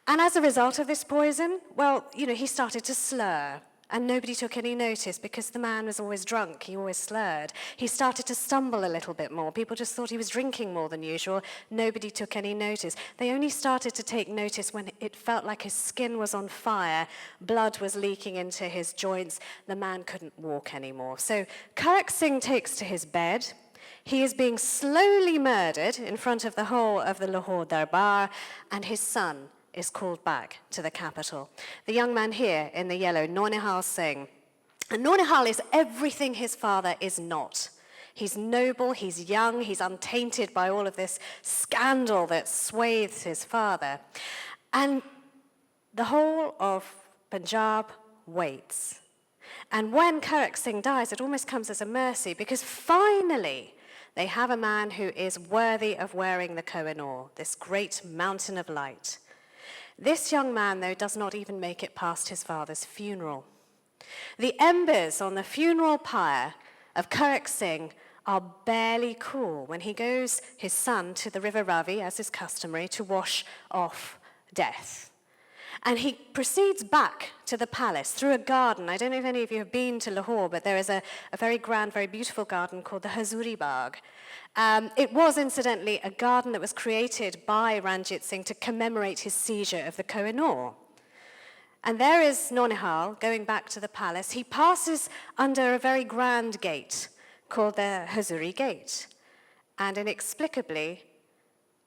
[SPEAKER 3] And as a result of this poison, well, he started to slur. And nobody took any notice because the man was always drunk. He always slurred. He started to stumble a little bit more. People just thought he was drinking more than usual. Nobody took any notice. They only started to take notice when it felt like his skin was on fire, blood was leaking into his joints, the man couldn't walk anymore. So Karak Singh takes to his bed. He is being slowly murdered in front of the whole of the Lahore Darbar, and his son is called back to the capital. The young man here in the yellow, Naunihal Singh. And Naunihal is everything his father is not. He's noble, he's young, he's untainted by all of this scandal that swathes his father. And the whole of Punjab waits. And when Karak Singh dies, it almost comes as a mercy, because finally they have a man who is worthy of wearing the Koh-i-Noor, this great mountain of light. This young man, though, does not even make it past his father's funeral. The embers on the funeral pyre of Karak Singh are barely cool when he goes, his son, to the River Ravi, as is customary, to wash off death. And he proceeds back to the palace through a garden. I don't know if any of you have been to Lahore, but there is a very grand, very beautiful garden called the Hazuri Bagh. It was, incidentally, a garden that was created by Ranjit Singh to commemorate his seizure of the Koh-i-Noor. And there is Naunihal going back to the palace. He passes under a very grand gate called the Hazuri Gate. And inexplicably,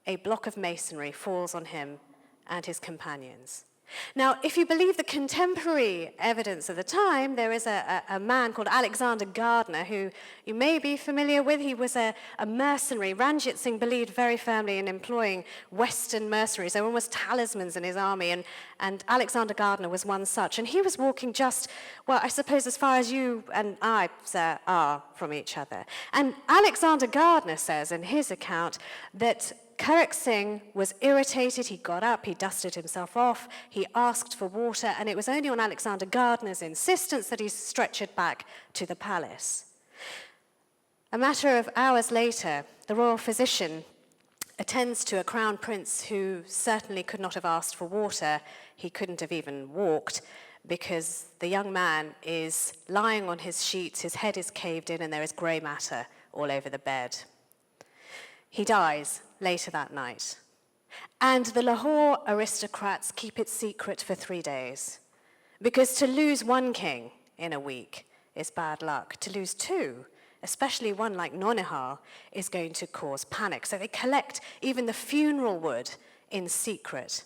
[SPEAKER 3] a block of masonry falls on him and his companions. Now, if you believe the contemporary evidence of the time, there is a man called Alexander Gardner, who you may be familiar with. He was a mercenary. Ranjit Singh believed very firmly in employing Western mercenaries. They were almost talismans in his army, and Alexander Gardner was one such. And he was walking just, well, I suppose as far as you and I, sir, are from each other. And Alexander Gardner says in his account that Karak Singh was irritated. He got up, he dusted himself off, he asked for water, and it was only on Alexander Gardner's insistence that he stretchered back to the palace. A matter of hours later, the royal physician attends to a crown prince who certainly could not have asked for water. He couldn't have even walked, because the young man is lying on his sheets, his head is caved in, and there is grey matter all over the bed. He dies later that night. And the Lahore aristocrats keep it secret for 3 days. Because to lose one king in a week is bad luck. To lose two, especially one like Naunihal, is going to cause panic. So they collect even the funeral wood in secret.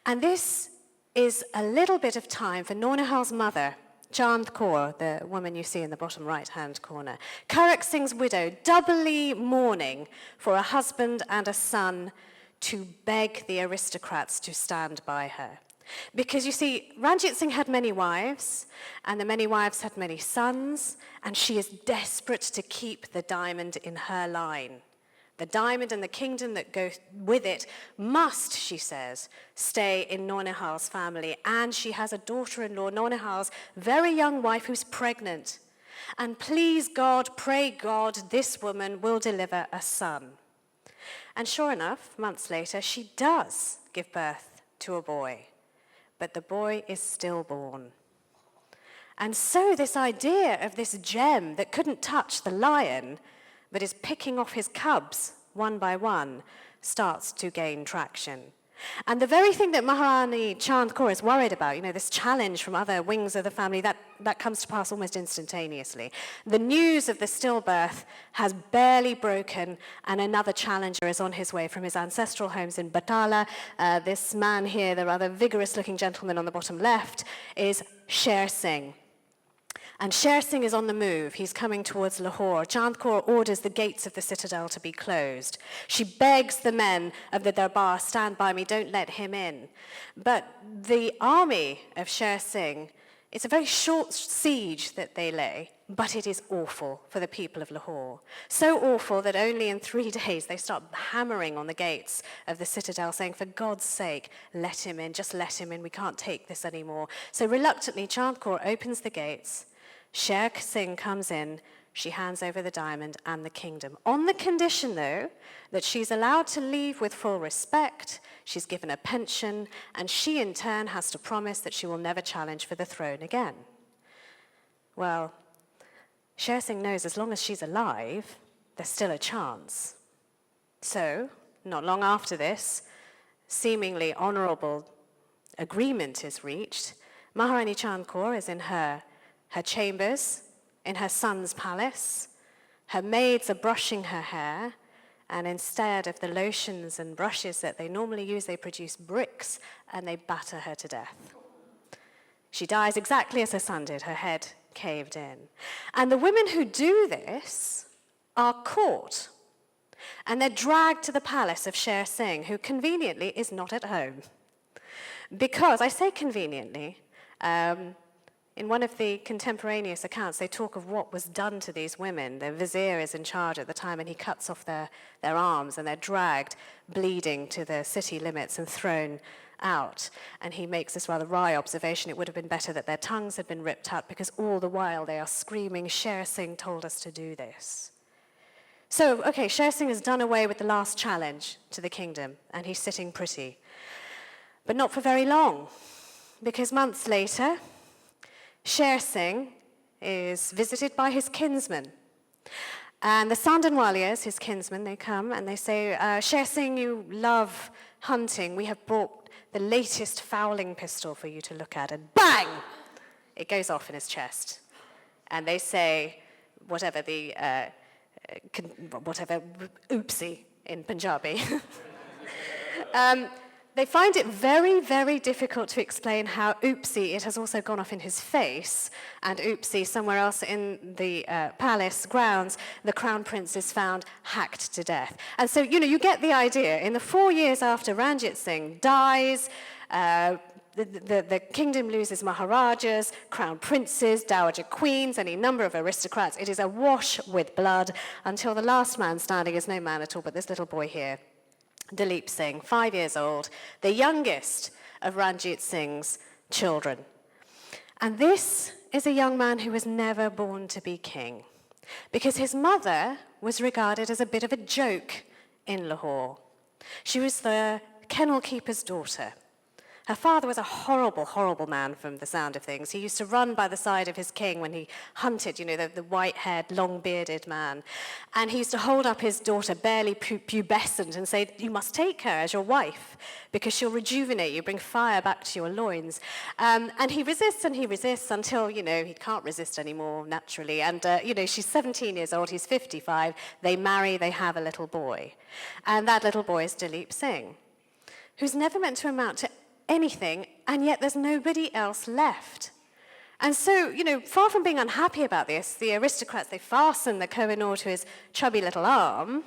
[SPEAKER 3] And this is a little bit of time for Naunihal's mother, Chand Kaur, the woman you see in the bottom right-hand corner, Karak Singh's widow, doubly mourning for a husband and a son, to beg the aristocrats to stand by her. Because you see, Ranjit Singh had many wives, and the many wives had many sons, and she is desperate to keep the diamond in her line. The diamond and the kingdom that go with it must, she says, stay in Naunihal's family. And she has a daughter-in-law, Naunihal's very young wife, who's pregnant. And please God, pray God, this woman will deliver a son. And sure enough, months later, she does give birth to a boy. But the boy is stillborn. And so this idea of this gem that couldn't touch the lion, but is picking off his cubs one by one, starts to gain traction. And the very thing that Maharani Chand Kaur is worried about, this challenge from other wings of the family, that comes to pass almost instantaneously. The news of the stillbirth has barely broken, and another challenger is on his way from his ancestral homes in Batala. This man here, the rather vigorous-looking gentleman on the bottom left, is Sher Singh. And Sher Singh is on the move. He's coming towards Lahore. Chand Kaur orders the gates of the citadel to be closed. She begs the men of the Darbar, stand by me, don't let him in. But the army of Sher Singh, it's a very short siege that they lay, but it is awful for the people of Lahore. So awful that only in 3 days they start hammering on the gates of the citadel, saying, for God's sake, let him in, just let him in, we can't take this anymore. So reluctantly, Chand Kaur opens the gates. Sher Singh comes in, she hands over the diamond and the kingdom. On the condition, though, that she's allowed to leave with full respect, she's given a pension, and she in turn has to promise that she will never challenge for the throne again. Well, Sher Singh knows as long as she's alive, there's still a chance. So, not long after this, seemingly honorable agreement is reached. Maharani Chand Kaur is in her chambers, in her son's palace. Her maids are brushing her hair, and instead of the lotions and brushes that they normally use, they produce bricks and they batter her to death. She dies exactly as her son did, her head caved in. And the women who do this are caught, and they're dragged to the palace of Sher Singh, who conveniently is not at home. Because, I say conveniently, in one of the contemporaneous accounts, they talk of what was done to these women. The vizier is in charge at the time, and he cuts off their arms, and they're dragged, bleeding, to the city limits and thrown out. And he makes this rather wry observation: it would have been better that their tongues had been ripped out, because all the while they are screaming, Sher Singh told us to do this. So, okay, Sher Singh has done away with the last challenge to the kingdom, and he's sitting pretty. But not for very long, because months later, Sher Singh is visited by his kinsmen. And the Sandanwalias, his kinsmen, they come and they say, Sher Singh, you love hunting. We have brought the latest fowling pistol for you to look at. And bang! It goes off in his chest. And they say, whatever, oopsie in Punjabi. They find it very, very difficult to explain how oopsie, it has also gone off in his face, and oopsie, somewhere else in the palace grounds, the crown prince is found hacked to death. And so, you get the idea. In the 4 years after Ranjit Singh dies, the kingdom loses maharajas, crown princes, dowager queens, any number of aristocrats. It is awash with blood until the last man standing is no man at all, but this little boy here, Dalrymple Singh, 5 years old, the youngest of Ranjit Singh's children. And this is a young man who was never born to be king, because his mother was regarded as a bit of a joke in Lahore. She was the kennel keeper's daughter, Her father was a horrible, horrible man from the sound of things. He used to run by the side of his king when he hunted, the white-haired, long-bearded man. And he used to hold up his daughter, barely pubescent, and say, you must take her as your wife, because she'll rejuvenate you, bring fire back to your loins. And he resists until, he can't resist anymore, naturally. And, she's 17 years old, he's 55. They marry, they have a little boy. And that little boy is Dalrymple Singh, who's never meant to amount to anything, and yet there's nobody else left. And so, far from being unhappy about this, the aristocrats, they fasten the Koh-i-Noor to his chubby little arm,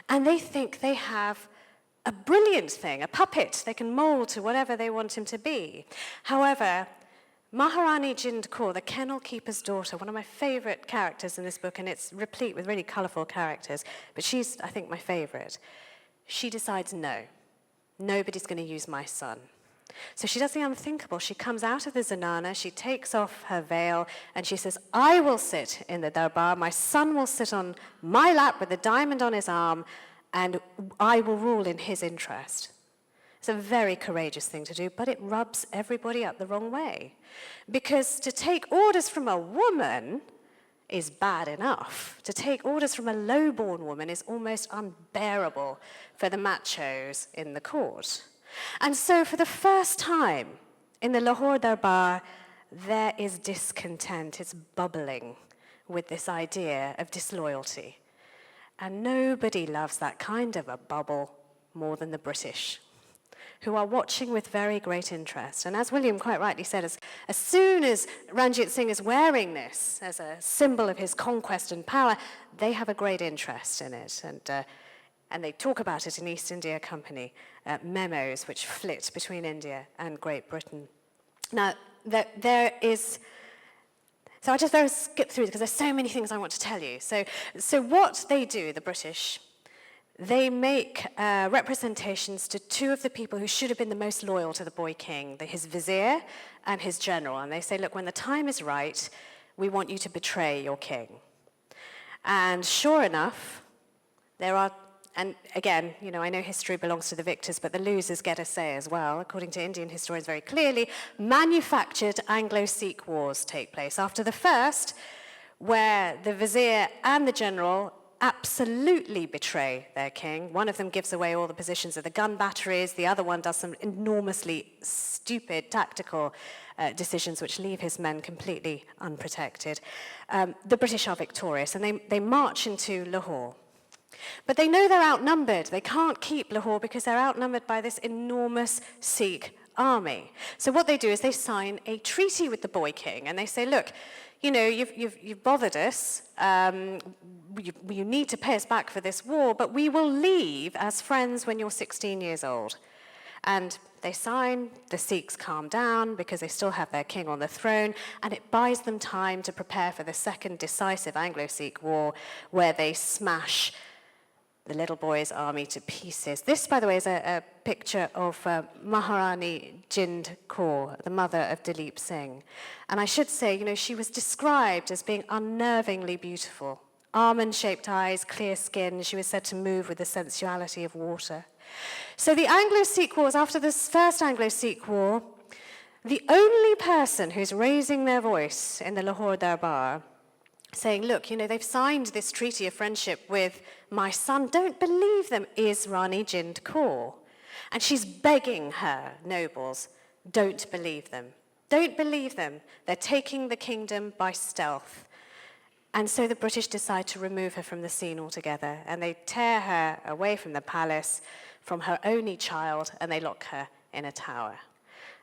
[SPEAKER 3] and they think they have a brilliant thing, a puppet they can mold to whatever they want him to be. However, Maharani Jind Kaur, the kennel keeper's daughter, one of my favorite characters in this book, and it's replete with really colorful characters, but she's, I think, my favorite. She decides, no, nobody's going to use my son. So she does the unthinkable. She comes out of the zanana, she takes off her veil, and she says, I will sit in the darbar, my son will sit on my lap with the diamond on his arm, and I will rule in his interest. It's a very courageous thing to do, but it rubs everybody up the wrong way. Because to take orders from a woman is bad enough. To take orders from a low-born woman is almost unbearable for the machos in the court. And so for the first time in the Lahore Darbar, there is discontent. It's bubbling with this idea of disloyalty. And nobody loves that kind of a bubble more than the British, who are watching with very great interest. And as William quite rightly said, as soon as Ranjit Singh is wearing this as a symbol of his conquest and power, they have a great interest in it. And they talk about it in East India Company memos which flit between India and Great Britain. Now, there is... So I'll just very skip through because there's so many things I want to tell you. So what they do, the British, they make representations to two of the people who should have been the most loyal to the boy king, his vizier and his general. And they say, look, when the time is right, we want you to betray your king. And sure enough, there are, and again, I know history belongs to the victors, but the losers get a say as well. According to Indian historians very clearly, manufactured Anglo-Sikh wars take place. After the first, where the vizier and the general absolutely betray their king. One of them gives away all the positions of the gun batteries. The other one does some enormously stupid tactical decisions which leave his men completely unprotected. The British are victorious, and they march into Lahore. But they know they're outnumbered. They can't keep Lahore because they're outnumbered by this enormous Sikh army. So what they do is they sign a treaty with the boy king, and they say, look, you've bothered us. You need to pay us back for this war, but we will leave as friends when you're 16 years old. And they sign, the Sikhs calm down because they still have their king on the throne, and it buys them time to prepare for the second decisive Anglo-Sikh war, where they smash the little boy's army to pieces. This, by the way, is a picture of Maharani Jind Kaur, the mother of Dalrymple Singh. And I should say, she was described as being unnervingly beautiful. Almond-shaped eyes, clear skin. She was said to move with the sensuality of water. So the Anglo-Sikh Wars, after this first Anglo-Sikh War, the only person who's raising their voice in the Lahore Darbar, saying, look, they've signed this treaty of friendship with my son, don't believe them, is Rani Jind Kaur. And she's begging her nobles, don't believe them. Don't believe them. They're taking the kingdom by stealth. And so the British decide to remove her from the scene altogether, and they tear her away from the palace, from her only child, and they lock her in a tower.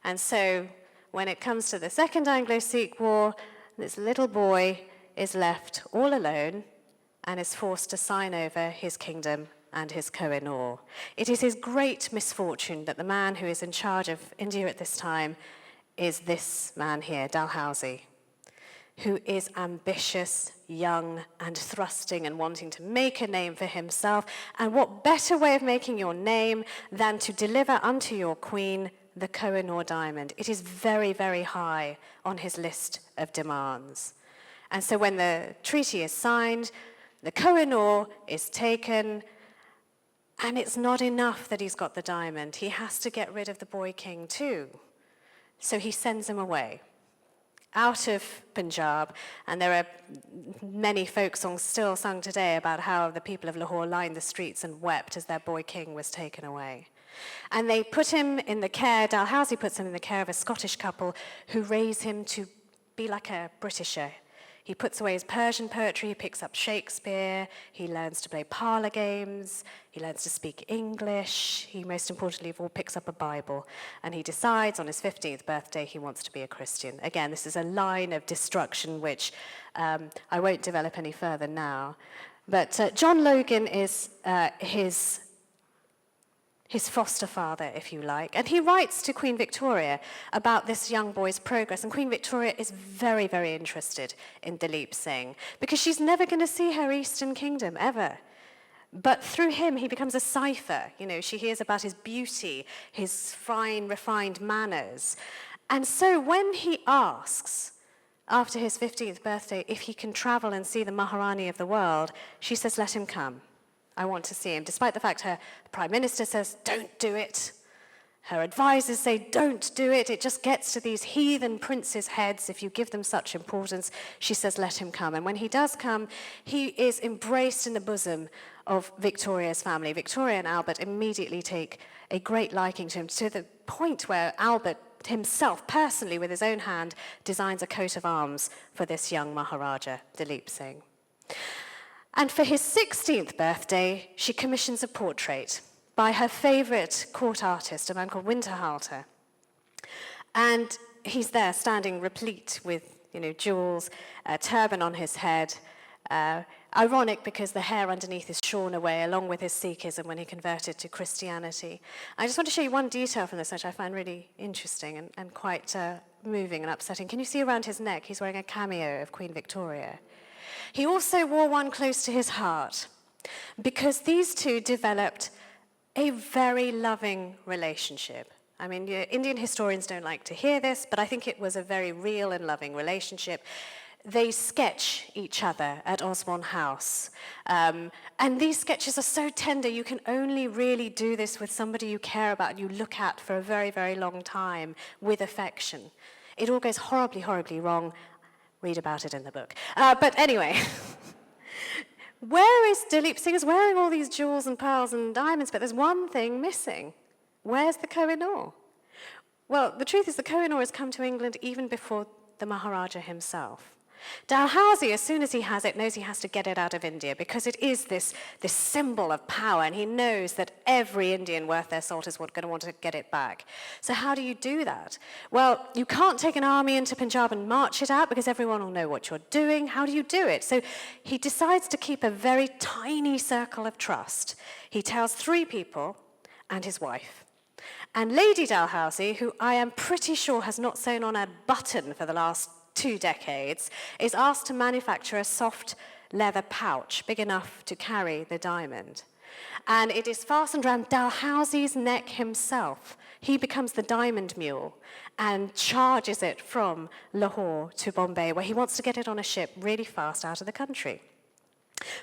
[SPEAKER 3] And so when it comes to the Second Anglo-Sikh War, this little boy is left all alone and is forced to sign over his kingdom and his Koh-i-Noor. It is his great misfortune that the man who is in charge of India at this time is this man here, Dalhousie, who is ambitious, young, and thrusting and wanting to make a name for himself. And what better way of making your name than to deliver unto your queen the Koh-i-Noor diamond? It is very, very high on his list of demands. And so when the treaty is signed, the Koh-i-Noor is taken, And it's not enough that he's got the diamond. He has to get rid of the boy king too. So he sends him away out of Punjab, and there are many folk songs still sung today about how the people of Lahore lined the streets and wept as their boy king was taken away. And they put him in the care, Dalhousie puts him in the care of a Scottish couple who raise him to be like a Britisher. He puts away his Persian poetry, he picks up Shakespeare, he learns to play parlour games, he learns to speak English, he most importantly of all picks up a Bible, and he decides on his 15th birthday he wants to be a Christian. Again, this is a line of destruction which I won't develop any further now. But John Logan is his foster father, if you like. And he writes to Queen Victoria about this young boy's progress. And Queen Victoria is very, very interested in Dalip Singh because she's never going to see her Eastern Kingdom, ever. But through him, he becomes a cipher. You know, she hears about his beauty, his fine, refined manners. And so when he asks, after his 15th birthday, if he can travel and see the Maharani of the world, she says, let him come. I want to see him, despite the fact her prime minister says, don't do it. Her advisors say, don't do it. It just gets to these heathen princes' heads if you give them such importance. She says, let him come. And when he does come, he is embraced in the bosom of Victoria's family. Victoria and Albert immediately take a great liking to him, to the point where Albert himself, personally, with his own hand, designs a coat of arms for this young Maharaja, Dalip Singh. And for his 16th birthday, she commissions a portrait by her favourite court artist, a man called Winterhalter. And he's there standing replete with, jewels, a turban on his head. Ironic because the hair underneath is shorn away, along with his Sikhism when he converted to Christianity. I just want to show you one detail from this, which I find really interesting and quite moving and upsetting. Can you see around his neck? He's wearing a cameo of Queen Victoria. He also wore one close to his heart because these two developed a very loving relationship. I mean, Indian historians don't like to hear this, but I think it was a very real and loving relationship. They sketch each other at Osborne House. And these sketches are so tender, you can only really do this with somebody you care about and you look at for a very, very long time with affection. It all goes horribly, horribly wrong. Read about it in the book. But anyway, where is Dalip Singh? Is wearing all these jewels and pearls and diamonds, but there's one thing missing. Where's the Koh-i-Noor? Well, the truth is the Koh-i-Noor has come to England even before the Maharaja himself. Dalhousie, as soon as he has it, knows he has to get it out of India because it is this symbol of power, and he knows that every Indian worth their salt is going to want to get it back. So how do you do that? Well, you can't take an army into Punjab and march it out because everyone will know what you're doing. How do you do it? So he decides to keep a very tiny circle of trust. He tells 3 people and his wife. And Lady Dalhousie, who I am pretty sure has not sewn on a button for the last 2 decades, is asked to manufacture a soft leather pouch big enough to carry the diamond. And it is fastened around Dalhousie's neck himself. He becomes the diamond mule and charges it from Lahore to Bombay, where he wants to get it on a ship really fast out of the country.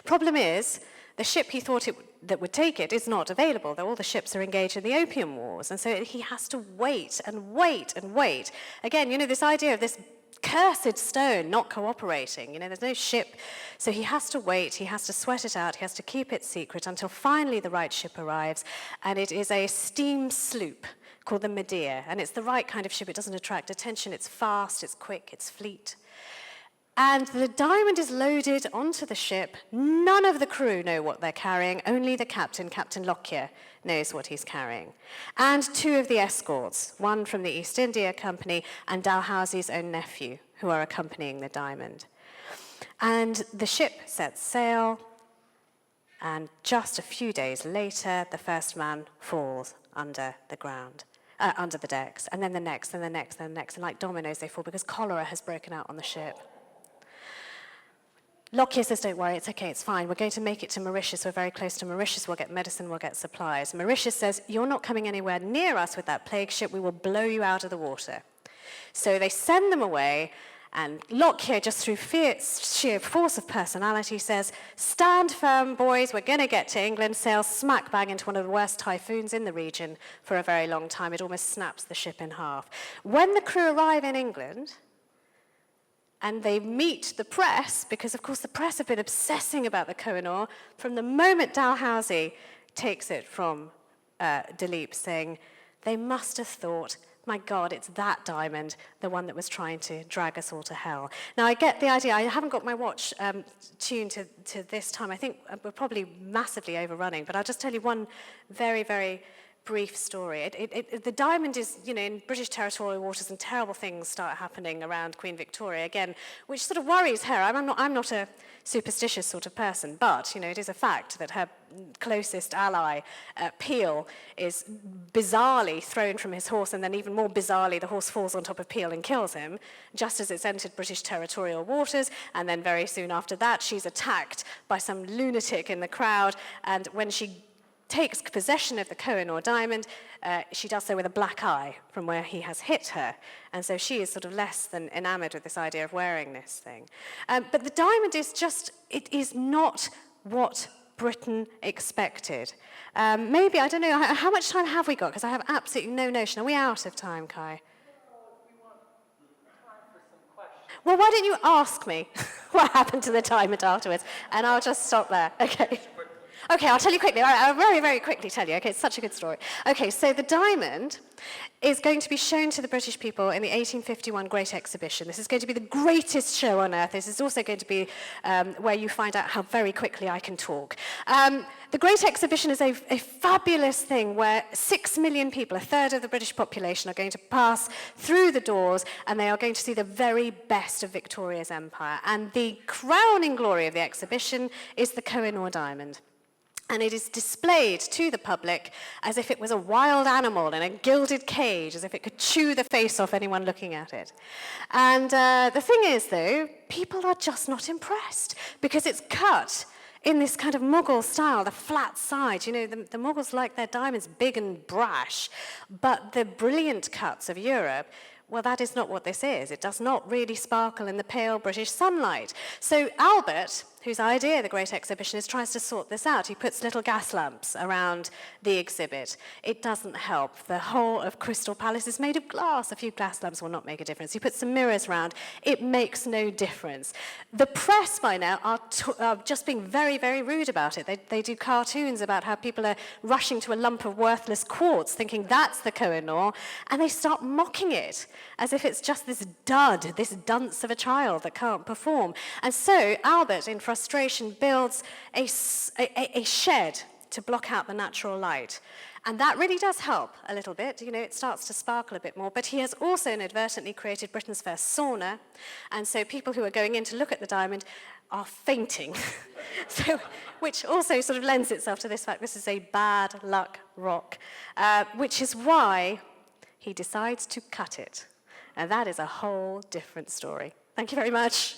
[SPEAKER 3] Problem is, the ship he thought that would take it is not available. All the ships are engaged in the Opium Wars, and so he has to wait and wait and wait. Again, this idea of this cursed stone not cooperating. There's no ship. So he has to wait, he has to sweat it out, he has to keep it secret until finally the right ship arrives. And it is a steam sloop called the Nadir. And it's the right kind of ship. It doesn't attract attention. It's fast, it's quick, it's fleet. And the diamond is loaded onto the ship. None of the crew know what they're carrying. Only the captain, Captain Lockyer, knows what he's carrying. And 2 of the escorts, one from the East India Company and Dalhousie's own nephew, who are accompanying the diamond. And the ship sets sail, and just a few days later, the first man falls under the ground. Under the decks, and then the next, and the next, and the next. And like dominoes, they fall because cholera has broken out on the ship. Lockyer says, don't worry, it's okay, it's fine. We're going to make it to Mauritius. We're very close to Mauritius. We'll get medicine, we'll get supplies. Mauritius says, you're not coming anywhere near us with that plague ship. We will blow you out of the water. So they send them away, And Lockyer, just through sheer force of personality, says, stand firm, boys, we're going to get to England, sails smack bang into one of the worst typhoons in the region for a very long time. It almost snaps the ship in half. When the crew arrive in England, and they meet the press, because of course the press have been obsessing about the Koh-i-Noor from the moment Dalhousie takes it from Dalrymple, saying, they must have thought, my God, it's that diamond, the one that was trying to drag us all to hell. Now, I get the idea. I haven't got my watch tuned to this time. I think we're probably massively overrunning, but I'll just tell you one very, very brief story. The diamond is, in British territorial waters, and terrible things start happening around Queen Victoria again, which sort of worries her. I'm not a superstitious sort of person, but, it is a fact that her closest ally, Peel, is bizarrely thrown from his horse, and then even more bizarrely, the horse falls on top of Peel and kills him, just as it's entered British territorial waters, and then very soon after that, she's attacked by some lunatic in the crowd, and when she takes possession of the Koh-i-Noor diamond, she does so with a black eye from where he has hit her. And so she is sort of less than enamored with this idea of wearing this thing. But the diamond is it is not what Britain expected. Maybe, I don't know, how much time have we got? Because I have absolutely no notion. Are we out of time, Kai? Well, why don't you ask me what happened to the diamond afterwards, and I'll just stop there. Okay. Okay, I'll tell you quickly. I'll very, very quickly tell you. Okay, it's such a good story. Okay, so the diamond is going to be shown to the British people in the 1851 Great Exhibition. This is going to be the greatest show on earth. This is also going to be where you find out how very quickly I can talk. The Great Exhibition is a fabulous thing where 6 million people, a third of the British population, are going to pass through the doors, and they are going to see the very best of Victoria's empire. And the crowning glory of the exhibition is the Koh-i-Noor diamond. And it is displayed to the public as if it was a wild animal in a gilded cage, as if it could chew the face off anyone looking at it. And the thing is, though, people are just not impressed, because it's cut in this kind of Mughal style, the flat sides. The Mughals like their diamonds big and brash, but the brilliant cuts of Europe, well, that is not what this is. It does not really sparkle in the pale British sunlight. So Albert, whose idea the Great Exhibition is, tries to sort this out. He puts little gas lamps around the exhibit. It doesn't help. The whole of Crystal Palace is made of glass. A few glass lamps will not make a difference. He puts some mirrors around. It makes no difference. The press by now are just being very, very rude about it. They do cartoons about how people are rushing to a lump of worthless quartz, thinking that's the Koh-i-Noor, and they start mocking it as if it's just this dud, this dunce of a child that can't perform. And so Albert, in frustration, builds a shed to block out the natural light. And that really does help a little bit. It starts to sparkle a bit more. But he has also inadvertently created Britain's first sauna. And so people who are going in to look at the diamond are fainting. Which also sort of lends itself to this fact this is a bad luck rock, which is why he decides to cut it. And that is a whole different story. Thank you very much.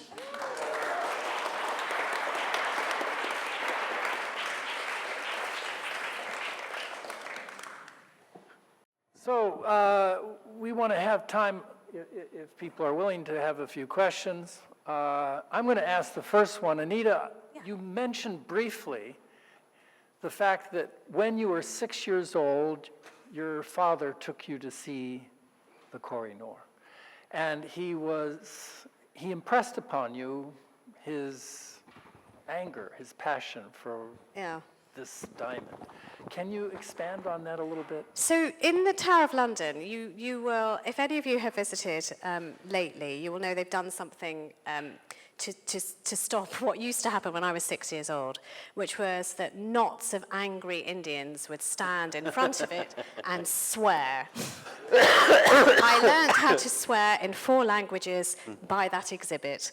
[SPEAKER 1] So we want to have time, if people are willing to have a few questions. I'm going to ask the first one. Anita, you mentioned briefly the fact that when you were 6 years old, your father took you to see the Koh-i-Noor. And he impressed upon you his anger, his passion for this diamond. Can you expand on that a little bit?
[SPEAKER 3] So in the Tower of London, you will, if any of you have visited lately, you will know they've done something to stop what used to happen when I was 6 years old, which was that knots of angry Indians would stand in front of it and swear. I learned how to swear in 4 languages by that exhibit,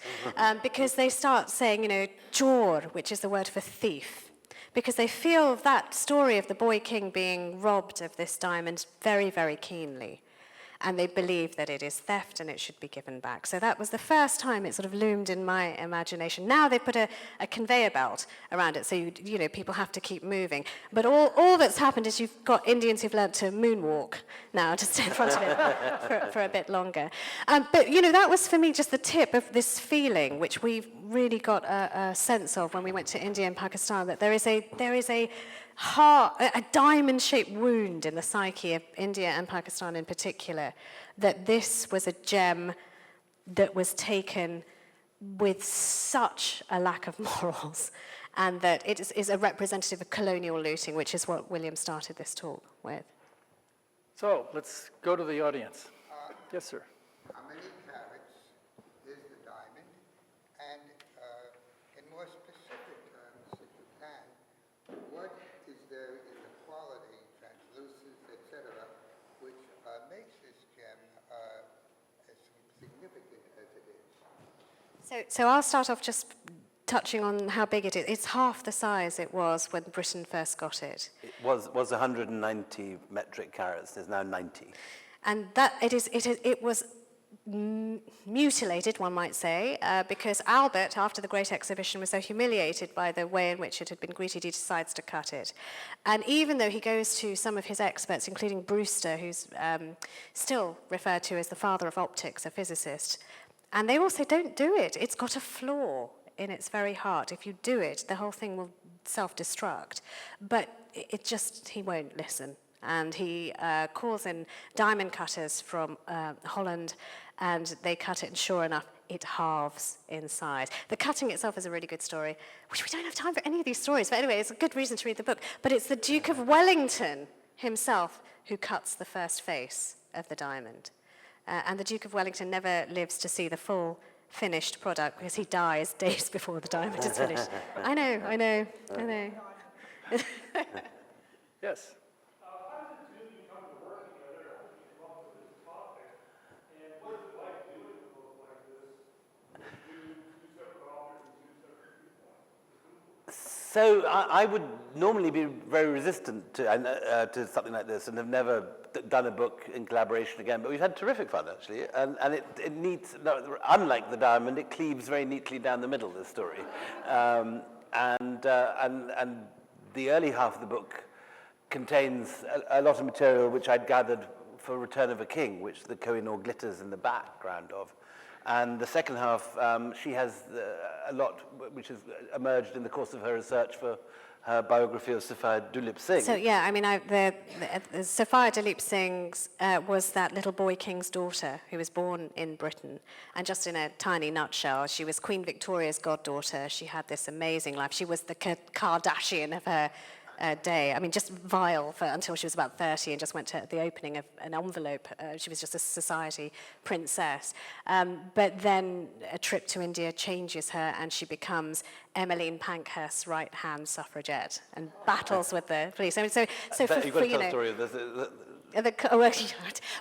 [SPEAKER 3] because they start saying, jor, which is the word for thief, because they feel that story of the boy king being robbed of this diamond very, very keenly. and they believe that it is theft and it should be given back. So that was the first time it sort of loomed in my imagination. Now they put a conveyor belt around it, so you know people have to keep moving. But all that's happened is you've got Indians who've learnt to moonwalk now to stay in front of it for a bit longer. But you know that was for me just the tip of this feeling, which we've really got a sense of when we went to India and Pakistan, that there is a diamond-shaped wound in the psyche of India and Pakistan in particular, that this was a gem that was taken with such a lack of morals, and that it is a representative of colonial looting, which is what William started this talk with.
[SPEAKER 1] So let's go to the audience. Yes, sir.
[SPEAKER 4] How many carats is the diamond? And in more specific terms, if you can, what is there in the quality, translucence, etc., which makes this gem as significant as it is?
[SPEAKER 3] So I'll start off just touching on how big it is. It's half the size it was when Britain first got it.
[SPEAKER 2] It was 190 metric carats. There's now 90.
[SPEAKER 3] And that it was mutilated, one might say, because Albert, after the Great Exhibition, was so humiliated by the way in which it had been greeted, he decides to cut it. And even though he goes to some of his experts, including Brewster, who's still referred to as the father of optics, a physicist, and they all say, don't do it. It's got a flaw in its very heart. If you do it, the whole thing will self-destruct. But he won't listen. And he calls in diamond cutters from Holland, and they cut it, and sure enough, it halves in size. The cutting itself is a really good story, which we don't have time for any of these stories, but anyway, it's a good reason to read the book. But it's the Duke of Wellington himself who cuts the first face of the diamond. And the Duke of Wellington never lives to see the full finished product because he dies days before the diamond is finished. I know.
[SPEAKER 1] Yes.
[SPEAKER 2] So I would normally be very resistant to something like this and have never done a book in collaboration again, but we've had terrific fun, actually. And it needs, unlike the diamond, it cleaves very neatly down the middle, this story. And the early half of the book contains a lot of material which I'd gathered for Return of a King, which the Koh-i-Noor glitters in the background of. And the second half, she has a lot which has emerged in the course of her research for her biography of Sophia Duleep Singh.
[SPEAKER 3] So yeah, I mean, the Sophia Duleep Singh was that little boy king's daughter who was born in Britain. And just in a tiny nutshell, she was Queen Victoria's goddaughter. She had this amazing life. She was the Kardashian of her day. I mean, just vile until she was about 30 and just went to the opening of an envelope. She was just a society princess. But then a trip to India changes her and she becomes Emmeline Pankhurst's right-hand suffragette and battles with the police. I mean, so for
[SPEAKER 2] You've got to
[SPEAKER 3] you
[SPEAKER 2] tell the
[SPEAKER 3] know...
[SPEAKER 2] story of this.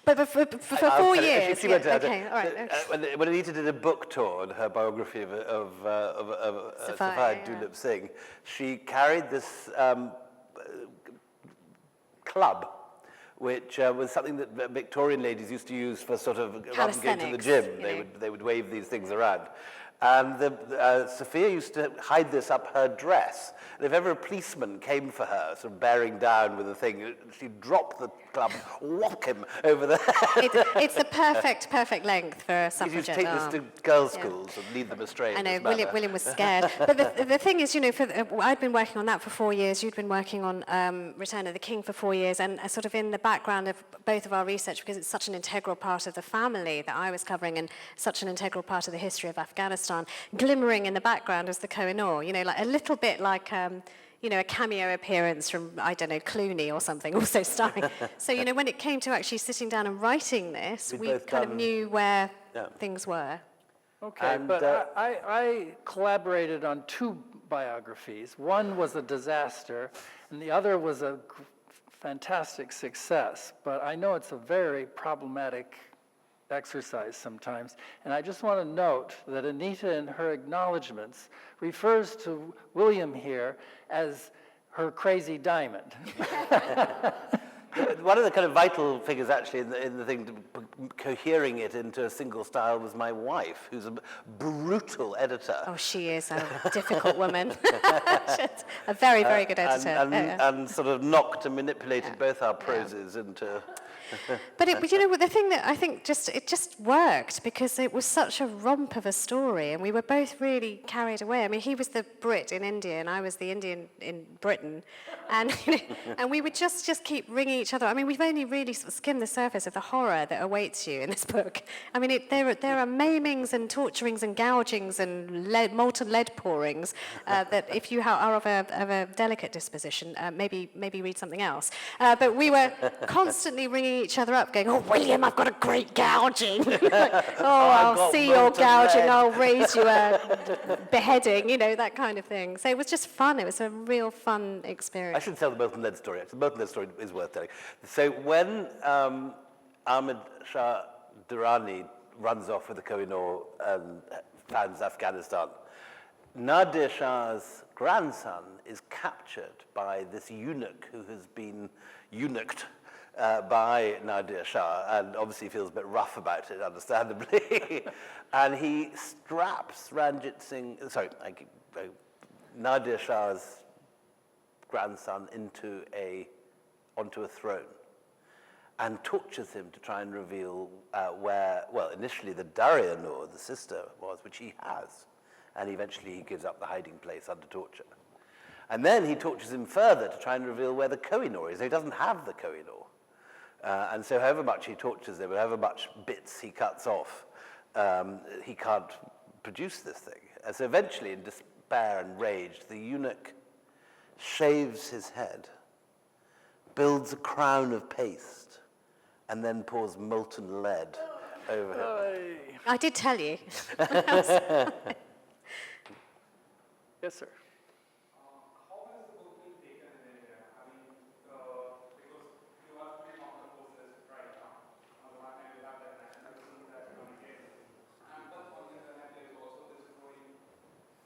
[SPEAKER 3] But for 4 years...
[SPEAKER 2] She went out.
[SPEAKER 3] Okay, all right.
[SPEAKER 2] When Anita did a book tour on her biography of Sophia Duleep Singh, she carried this club, which was something that Victorian ladies used to use for sort of, rather than going to the gym, they would wave these things around. And Sophia used to hide this up her dress. And if ever a policeman came for her, sort of bearing down with a thing, she'd drop the club, whack him over the head.
[SPEAKER 3] It's the perfect length for a suffragette.
[SPEAKER 2] You just take this to girls' schools and lead them astray.
[SPEAKER 3] I know, William was scared. But the thing is, you know, I'd been working on that for 4 years. You'd been working on Return of the King for 4 years. And sort of in the background of both of our research, because it's such an integral part of the family that I was covering and such an integral part of the history of Afghanistan, glimmering in the background was the Koh-i-Noor, you know, like a little bit like, you know, a cameo appearance from, I don't know, Clooney or something, also starring. So, you know, when it came to actually sitting down and writing this, we kind of knew where things were.
[SPEAKER 1] Okay,
[SPEAKER 2] And,
[SPEAKER 1] but I collaborated on 2 biographies. One was a disaster, and the other was a fantastic success. But I know it's a very problematic exercise sometimes. And I just want to note that Anita, in her acknowledgments, refers to William here as her crazy diamond.
[SPEAKER 2] One of the kind of vital figures, actually, in the thing, cohering it into a single style, was my wife, who's a brutal editor.
[SPEAKER 3] Oh, she is a difficult woman. She's a very, very good editor.
[SPEAKER 2] And sort of knocked and manipulated both our proses into...
[SPEAKER 3] But the thing that I think it just worked because it was such a romp of a story, and we were both really carried away. I mean, he was the Brit in India, and I was the Indian in Britain, and and we would just keep ringing each other. I mean, we've only really sort of skimmed the surface of the horror that awaits you in this book. I mean, there are maimings and torturings and gougings and molten lead pourings that, if you are of a delicate disposition, maybe read something else. But we were constantly ringing each other up, going, "Oh, William, I've got a great gouging." I'll see your gouging.
[SPEAKER 2] lead.
[SPEAKER 3] I'll raise you a beheading. That kind of thing. So it was just fun. It was a real fun experience.
[SPEAKER 2] I should tell the molten lead story. Actually, the molten lead story is worth telling. So when Ahmed Shah Durrani runs off with the Koh-i-Noor and founds Afghanistan, Nadir Shah's grandson is captured by this eunuch who has been eunuched by Nadir Shah, and obviously feels a bit rough about it, understandably. And he straps Nadir Shah's grandson onto a throne and tortures him to try and reveal initially the Darya-Noor, the sister, was, which he has. And eventually he gives up the hiding place under torture. And then he tortures him further to try and reveal where the Koh-i-Noor is. He doesn't have the Koh-i-Noor. And so however much he tortures him, however much bits he cuts off, he can't produce this thing. And so eventually, in despair and rage, the eunuch shaves his head, builds a crown of paste, and then pours molten lead over him.
[SPEAKER 3] I did tell you.
[SPEAKER 1] Yes, sir.
[SPEAKER 5] How has the book been taken in India? I mean, because you have three common forces right now. On the one hand, you have that nationalism that communicates, but on the other hand, there is also this growing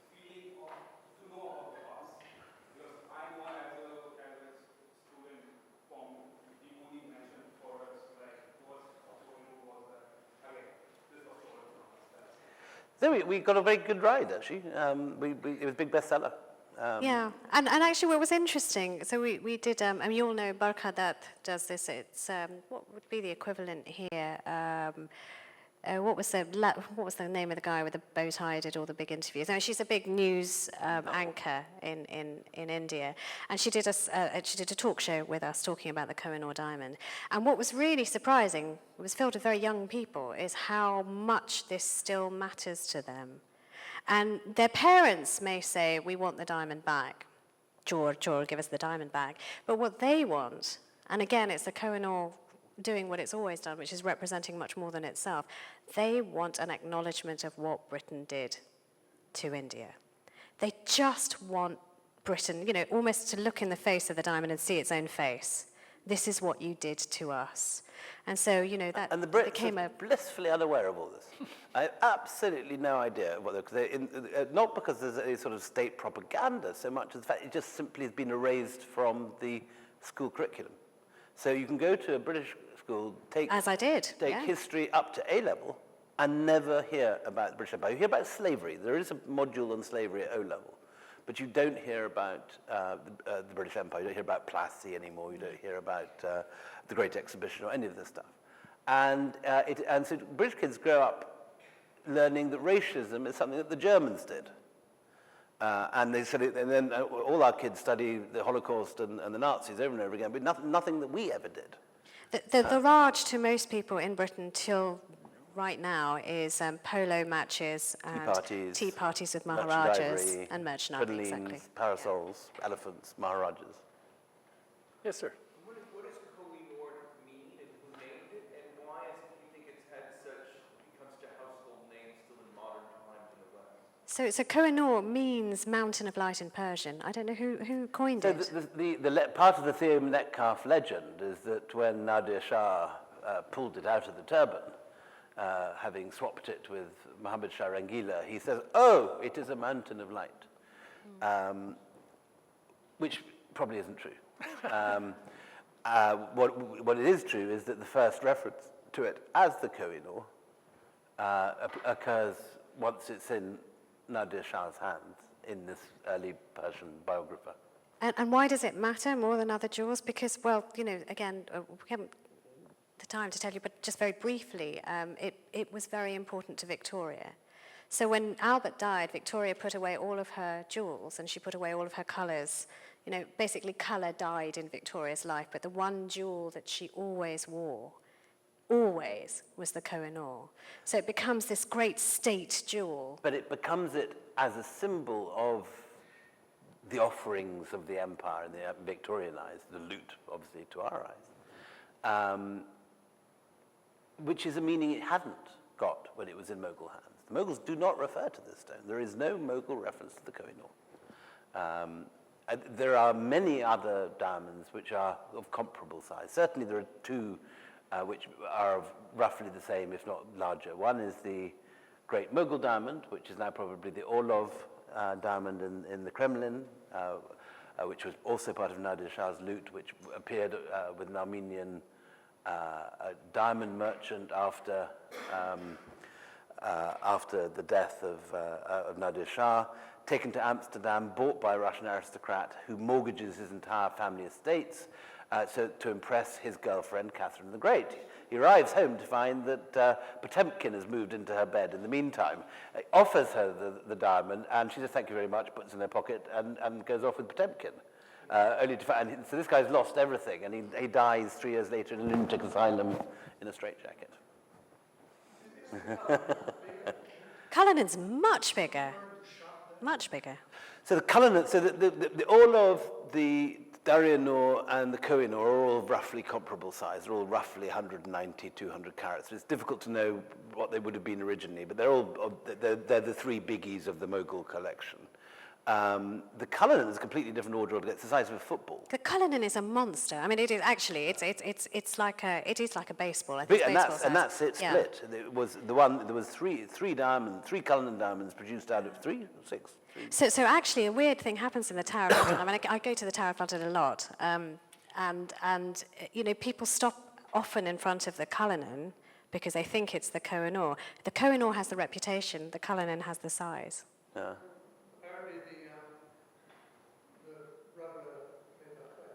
[SPEAKER 5] feeling of to know about the past. Because I know as a graduate student from the only mention for us, like was Koh-i-Noor was again, this was stolen from us.
[SPEAKER 2] So we got a very good ride, actually. It was a big bestseller.
[SPEAKER 3] Yeah, and actually what was interesting, so we did, you all know Barkhadat does this, it's, what would be the equivalent here? What was the name of the guy with the bow tie did all the big interviews? No, she's a big news anchor in India, and she did a talk show with us talking about the Koh-i-Noor diamond. And what was really surprising, it was filled with very young people, is how much this still matters to them. And their parents may say, "We want the diamond back. Jor, give us the diamond back." But what they want, and again, it's the Koh-i-Noor doing what it's always done, which is representing much more than itself. They want an acknowledgement of what Britain did to India. They just want Britain, almost to look in the face of the diamond and see its own face. This is what you did to us. And so, that
[SPEAKER 2] And the Brits
[SPEAKER 3] became
[SPEAKER 2] are blissfully unaware of all this. I have absolutely no idea not because there's any sort of state propaganda so much as the fact it just simply has been erased from the school curriculum. So you can go to a British school, take history up to A-level, and never hear about the British Empire. You hear about slavery. There is a module on slavery at O-level, but you don't hear about the British Empire. You don't hear about Plassey anymore. You don't hear about the Great Exhibition or any of this stuff. And so British kids grow up learning that racism is something that the Germans did. And they said and then all our kids study the Holocaust and the Nazis over and over again, but nothing that we ever did.
[SPEAKER 3] The Raj to most people in Britain till right now is polo matches and tea parties with Maharajas and merchant ivory, exactly.
[SPEAKER 2] Parasols, elephants, Maharajas.
[SPEAKER 1] Yes, sir.
[SPEAKER 5] What does Koh-i-Noor mean and who named it, and why do you think it's become such a household name still in modern times in the West?
[SPEAKER 3] So Koh-i-Noor means mountain of light in Persian. I don't know who coined it.
[SPEAKER 2] So the part of the Theum Metcalfe legend is that when Nadir Shah pulled it out of the turban, having swapped it with Muhammad Shah Rangila, he says, "Oh, it is a mountain of light," which probably isn't true. what it is true is that the first reference to it as the Koh-i-Noor occurs once it's in Nadir Shah's hands in this early Persian biographer.
[SPEAKER 3] And why does it matter more than other jewels? Because, well, again, we haven't the time to tell you, but just very briefly, it was very important to Victoria. So when Albert died, Victoria put away all of her jewels and she put away all of her colours. Basically colour died in Victoria's life, but the one jewel that she always wore, always, was the Koh-i-Noor. So it becomes this great state jewel.
[SPEAKER 2] But it becomes it as a symbol of the offerings of the empire in the Victorian eyes, the loot, obviously, to our eyes, which is a meaning it hadn't got when it was in Mughal hands. The Mughals do not refer to this stone. There is no Mughal reference to the Koh-i-Noor. There are many other diamonds which are of comparable size. Certainly there are two which are of roughly the same, if not larger. One is the Great Mughal diamond, which is now probably the Orlov diamond in the Kremlin, which was also part of Nadir Shah's loot, which appeared with an Armenian diamond merchant after the death of Nadir Shah, taken to Amsterdam, bought by a Russian aristocrat who mortgages his entire family estates to impress his girlfriend, Catherine the Great. He arrives home to find that Potemkin has moved into her bed in the meantime. He offers her the diamond, and she says, thank you very much, puts it in her pocket, and goes off with Potemkin. Only to find, so this guy's lost everything, and he dies 3 years later in a lunatic asylum in a straitjacket.
[SPEAKER 3] Cullinan's much bigger. Much bigger.
[SPEAKER 2] So the Cullinan, all of the Darya-Noor and the Koh-i-Noor are all roughly comparable size. They're all roughly 190, 200 carats. It's difficult to know what they would have been originally, but they're the three biggies of the Mughal collection. The Cullinan is a completely different order altogether. It's the size of a football.
[SPEAKER 3] The Cullinan is a monster. I mean, it is actually. It's like a baseball. I think.
[SPEAKER 2] And that's it split. It was the one. There was three Cullinan diamonds produced out of six.
[SPEAKER 3] So actually, a weird thing happens in the Tower of London. I mean, I go to the Tower of London a lot, and people stop often in front of the Cullinan because they think it's the Koh-i-Noor. The Koh-i-Noor has the reputation. The Cullinan has the size.
[SPEAKER 2] Yeah.
[SPEAKER 5] Apparently the rubber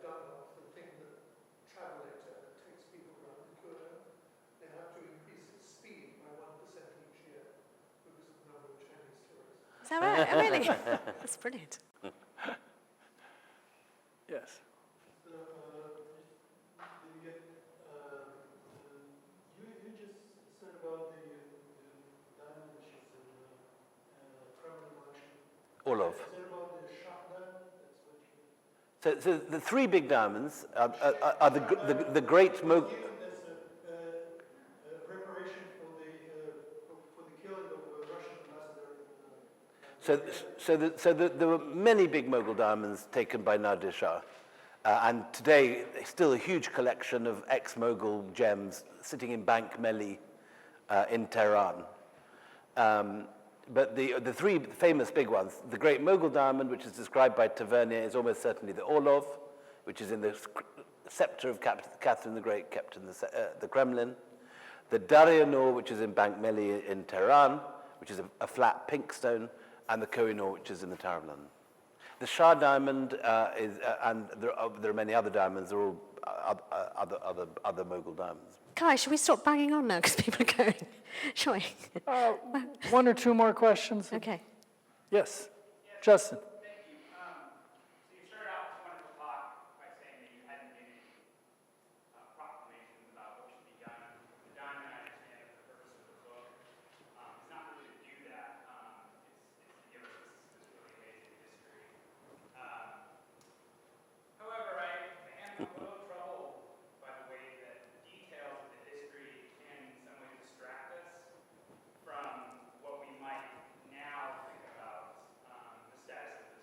[SPEAKER 5] Dunlop, the thing that Travelator takes people around the Koh-i-Noor, they have to increase its speed by 1% each year because of the number of Chinese tourists.
[SPEAKER 3] Is that right? Oh, really? That's brilliant.
[SPEAKER 1] Yes.
[SPEAKER 5] You just said about the diamond which is in the Kremlin collection.
[SPEAKER 2] All of.
[SPEAKER 5] Is there about the Shah diamond? That's what you...
[SPEAKER 2] So the three big diamonds are the Great Mughal.
[SPEAKER 5] As a preparation for the killing of the Russian ambassador.
[SPEAKER 2] So there were many big Mughal diamonds taken by Nadir Shah. And today, still a huge collection of ex-Mughal gems sitting in Bank Melli in Tehran. But the three famous big ones, the Great Mughal diamond, which is described by Tavernier, is almost certainly the Orlov, which is in the scepter of Catherine the Great, kept in the Kremlin. The Darya-Noor, which is in Bank Melli in Tehran, which is a flat pink stone, and the Koh-i-Noor, which is in the Tower of London. The Shah diamond is, and there are many other diamonds. They're all other Mughal diamonds.
[SPEAKER 3] Kai, should we stop banging on now because people are going? Shall we?
[SPEAKER 1] One or two more questions?
[SPEAKER 3] Okay.
[SPEAKER 1] Yes. Justin.
[SPEAKER 5] Thank you. So you started out this wonderful talk by saying that you hadn't made any proclamations about what should be done. The diamond, I understand, is the purpose of the book. It's not really to do that. It's to give us this really amazing history. However, I am a little troubled by the way that the details of the history can in some way distract us from what we might now think about the status of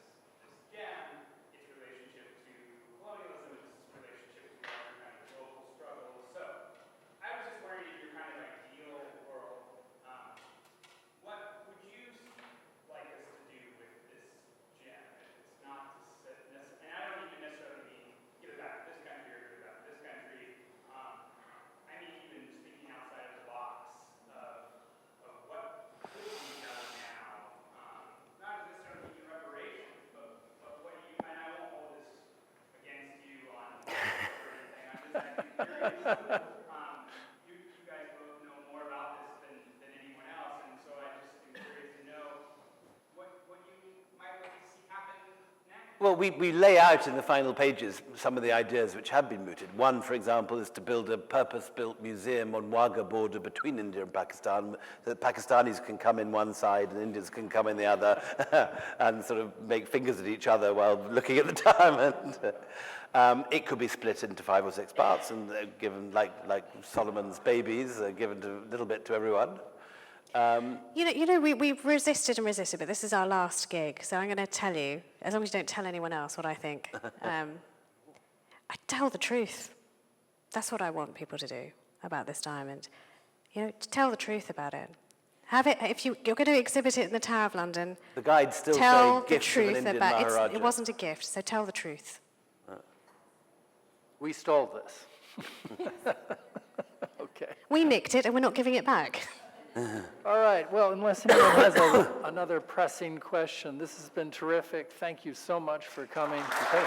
[SPEAKER 2] Well, we lay out in the final pages some of the ideas which have been mooted. One, for example, is to build a purpose-built museum on Wagah border between India and Pakistan, so that Pakistanis can come in one side and Indians can come in the other and sort of make fingers at each other while looking at the diamond. It could be split into 5 or 6 parts and given, like Solomon's babies, given a little bit to everyone.
[SPEAKER 3] We've resisted and resisted, but this is our last gig, so I'm going to tell you, as long as you don't tell anyone else what I think. I tell the truth. That's what I want people to do about this diamond. To tell the truth about it. Have it, if you're going to exhibit it in the Tower of London,
[SPEAKER 2] The guides still
[SPEAKER 3] tell
[SPEAKER 2] say
[SPEAKER 3] the
[SPEAKER 2] gifts of an
[SPEAKER 3] truth
[SPEAKER 2] Indian
[SPEAKER 3] about it.
[SPEAKER 2] Maharaja.
[SPEAKER 3] It wasn't a gift, so tell the truth.
[SPEAKER 1] We stole this. Okay.
[SPEAKER 3] We nicked it and we're not giving it back.
[SPEAKER 1] All right, well, unless anyone has another pressing question, this has been terrific. Thank you so much for coming.
[SPEAKER 2] Okay.